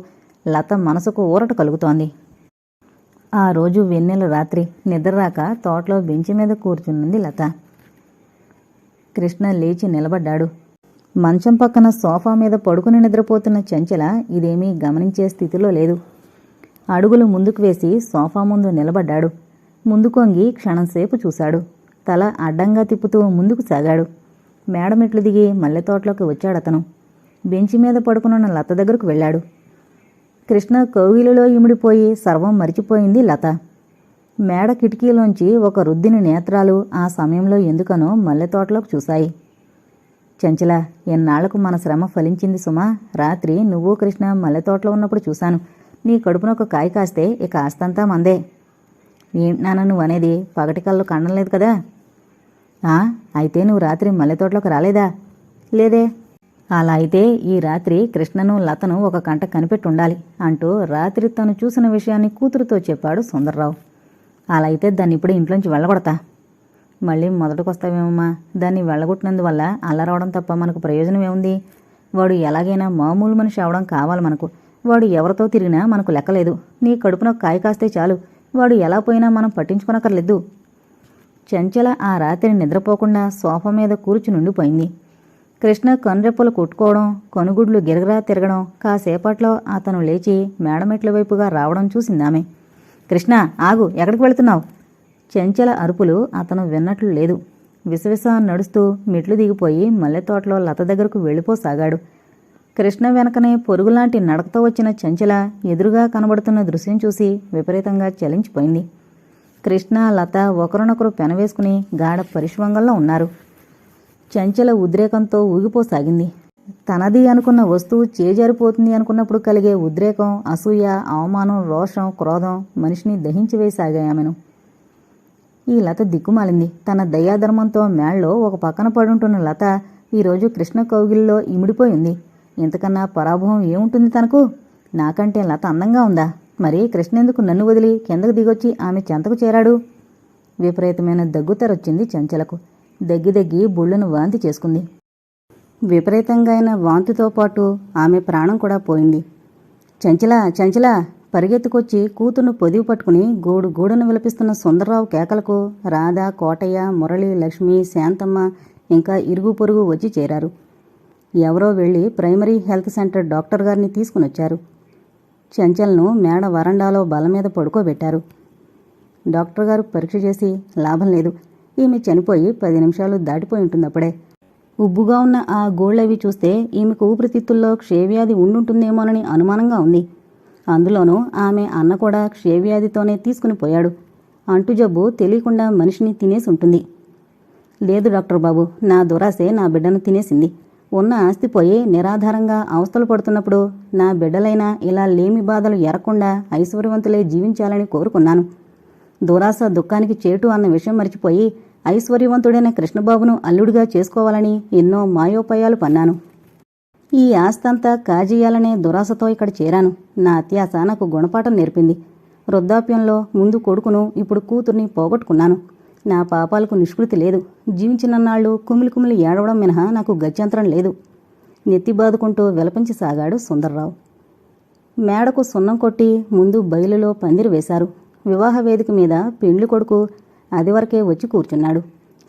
Speaker 1: లత మనసుకు ఊరట కలుగుతోంది. ఆ రోజు వెన్నెల రాత్రి నిద్రరాక తోటలో బెంచి మీద కూర్చున్నది లత. కృష్ణ లేచి నిలబడ్డాడు. మంచం పక్కన సోఫా మీద పడుకుని నిద్రపోతున్న చంచల ఇదేమీ గమనించే స్థితిలో లేదు. అడుగులు ముందుకు వేసి సోఫా ముందు నిలబడ్డాడు. ముందుకొంగి క్షణంసేపు చూశాడు. తల అడ్డంగా తిప్పుతూ ముందుకు సాగాడు. మేడమెట్లు దిగి మల్లె తోటలోకి వచ్చాడతను. బెంచి మీద పడుకునున్న లత దగ్గరకు వెళ్ళాడు. కృష్ణ కౌగిలిలో ఇమిడిపోయి సర్వం మరిచిపోయింది లత. మేడ కిటికీలోంచి ఒక రుద్దిని నేత్రాలు ఆ సమయంలో ఎందుకనో మల్లె తోటలోకి చూశాయి. చంచల, ఎన్నాళ్లకు మన శ్రమ ఫలించింది సుమా. రాత్రి నువ్వు కృష్ణ మల్లె తోటలో ఉన్నప్పుడు చూశాను. నీ కడుపున ఒక కాయ కాస్తే ఇక ఆస్తంతా మందే. ఏంటి నాన్న నువ్వు అనేది? పగటి కళ్ళు కండం లేదు కదా? అయితే నువ్వు రాత్రి మల్లె తోటలోకి రాలేదా? లేదే. అలా అయితే ఈ రాత్రి కృష్ణను లతను ఒక కంట కనిపెట్టుండాలి అంటూ రాత్రి తను చూసిన విషయాన్ని కూతురుతో చెప్పాడు సుందర్రావు. అలా అయితే దాన్ని ఇప్పుడే ఇంట్లోంచి వెళ్ళగొడతా. మళ్ళీ మొదటకొస్తావేమమ్మా? దాన్ని వెళ్ళగొట్టినందువల్ల అల్లరవడం తప్ప మనకు ప్రయోజనం ఏముంది? వాడు ఎలాగైనా మామూలు మనిషి అవడం కావాలి మనకు. వాడు ఎవరితో తిరిగినా మనకు లెక్కలేదు. నీ కడుపున కాయ కాస్తే చాలు. వాడు ఎలా పోయినా మనం పట్టించుకొనక్కర్లేదు. చంచల ఆ రాత్రి నిద్రపోకుండా సోఫా మీద కూర్చుని ఉండిపోయింది. కృష్ణ కనురెప్పలు కొట్టుకోవడం, కనుగుడ్లు గిరగరా తిరగడం, కాసేపట్లో అతను లేచి మేడమెట్ల వైపుగా రావడం చూసిందామె. కృష్ణ, ఆగు, ఎక్కడికి వెళుతున్నావు? చంచల అరుపులు అతను విన్నట్లు లేదు. విసవిస నడుస్తూ మెట్లు దిగిపోయి మల్లె తోటలో లత దగ్గరకు వెళ్ళిపోసాగాడు. కృష్ణ వెనకనే పొరుగులాంటి నడకతో వచ్చిన చంచల ఎదురుగా కనబడుతున్న దృశ్యం చూసి విపరీతంగా చలించిపోయింది. కృష్ణ, లత ఒకరినొకరు పెనవేసుకుని గాఢ పరిశ్వంగంలో ఉన్నారు. చంచల ఉద్రేకంతో ఊగిపోసాగింది. తనది అనుకున్న వస్తువు చేజారిపోతుంది అనుకున్నప్పుడు కలిగే ఉద్రేకం, అసూయ, అవమానం, రోషం, క్రోధం మనిషిని దహించివేసాగాయమెను. ఈ లత దిక్కుమాలింది. తన దయాధర్మంతో మేళ్ళలో ఒక పక్కన పడుంటున్న లత ఈరోజు కృష్ణ కౌగిలిలో ఇమిడిపోయింది. ఇంతకన్నా పరాభవం ఏముంటుంది తనకు? నాకంటే లత అందంగా ఉందా? మరి కృష్ణెందుకు నన్ను వదిలి కిందకు దిగొచ్చి ఆమె చెంతకు చేరాడు? విపరీతమైన దగ్గుతరొచ్చింది చంచలకు. దగ్గి బుళ్ళను వాంతి చేసుకుంది. విపరీతంగా అయిన వాంతితో పాటు ఆమె ప్రాణం కూడా పోయింది. చంచల పరిగెత్తుకొచ్చి కూతుర్ను పొదివి పట్టుకుని గూడును విలపిస్తున్న సుందర్రావు కేకలకు రాధ, కోటయ్య, మురళి, లక్ష్మి, శాంతమ్మ ఇంకా ఇరుగు పొరుగు వచ్చి చేరారు. ఎవరో వెళ్లి ప్రైమరీ హెల్త్ సెంటర్ డాక్టర్ గారిని తీసుకునొచ్చారు. చంచల్ను మేడ వరండాలో బల మీద పడుకోబెట్టారు. డాక్టర్ గారు పరీక్ష చేసి లాభం లేదు. ఈమె చనిపోయి 10 నిమిషాలు దాటిపోయి ఉంటుందప్పుడే. ఉబ్బుగా ఉన్న ఆ గోళ్లవి చూస్తే ఈమెకు ఊపిరితిత్తుల్లో క్షయవ్యాధి ఉండుంటుందేమోనని అనుమానంగా ఉంది. అందులోనూ ఆమె అన్న కూడా క్షయవ్యాధితోనే తీసుకుని పోయాడు. అంటుజబ్బు తెలియకుండా మనిషిని తినేసి ఉంటుంది. లేదు డాక్టర్ బాబు, నా దురాశే నా బిడ్డను తినేసింది. ఉన్న ఆస్తి పోయి నిరాధారంగా అవస్థలు పడుతున్నప్పుడు నా బిడ్డలైనా ఇలా లేమి బాధలు ఎరకుండా ఐశ్వర్యవంతులే జీవించాలని కోరుకున్నాను. దురాశ దుఃఖానికి చేటు అన్న విషయం మర్చిపోయి ఐశ్వర్యవంతుడైన కృష్ణబాబును అల్లుడిగా చేసుకోవాలని ఎన్నో మాయోపాయాలు పన్నాను. ఈ ఆస్తంతా కాజేయాలనే దురాశతో ఇక్కడ చేరాను. నా అత్యాశ నాకు గుణపాఠం నేర్పింది. వృద్ధాప్యంలో ముందు కొడుకును, ఇప్పుడు కూతుర్ని పోగొట్టుకున్నాను. నా పాపాలకు నిష్కృతి లేదు. జీవించినన్నాళ్ళు కుమిలి ఏడవడం మినహా నాకు గత్యంతరం లేదు. నెత్తి బాదుకుంటూ విలపించసాగాడు సుందర్రావు. మేడకు సున్నం కొట్టి ముందు బయలులో పందిరి వేశారు. వివాహ వేదిక మీద పెండ్లి కొడుకు అదివరకే వచ్చి కూర్చున్నాడు.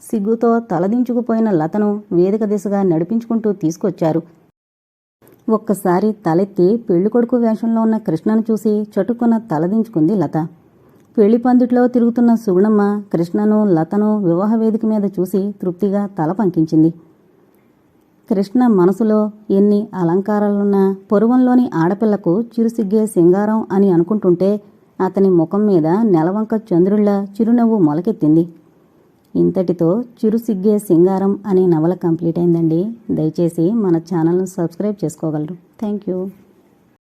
Speaker 1: సిగ్గుతో తలదించుకుపోయిన లతను వేదిక దిశగా నడిపించుకుంటూ తీసుకొచ్చారు. ఒక్కసారి తలెత్తి పెళ్లికొడుకు వేషంలో ఉన్న కృష్ణను చూసి చటుక్కున తలదించుకుంది లత. పెళ్లి పందిట్లో తిరుగుతున్న సుగుణమ్మ కృష్ణను, లతను వివాహ వేదిక మీద చూసి తృప్తిగా తల పంకించింది. కృష్ణ మనసులో ఎన్ని అలంకారాలున్నా పొరువంలోని ఆడపిల్లకు చిరుసిగ్గే సింగారం అని అనుకుంటుంటే అతని ముఖం మీద నెలవంక చంద్రుళ్ల చిరునవ్వు మొలకెత్తింది. ఇంతటితో చిరుసిగ్గే సింగారం అనే నవల కంప్లీట్ అయిందండి. దయచేసి మన ఛానల్ను సబ్స్క్రైబ్ చేసుకోగలరు. Thank you.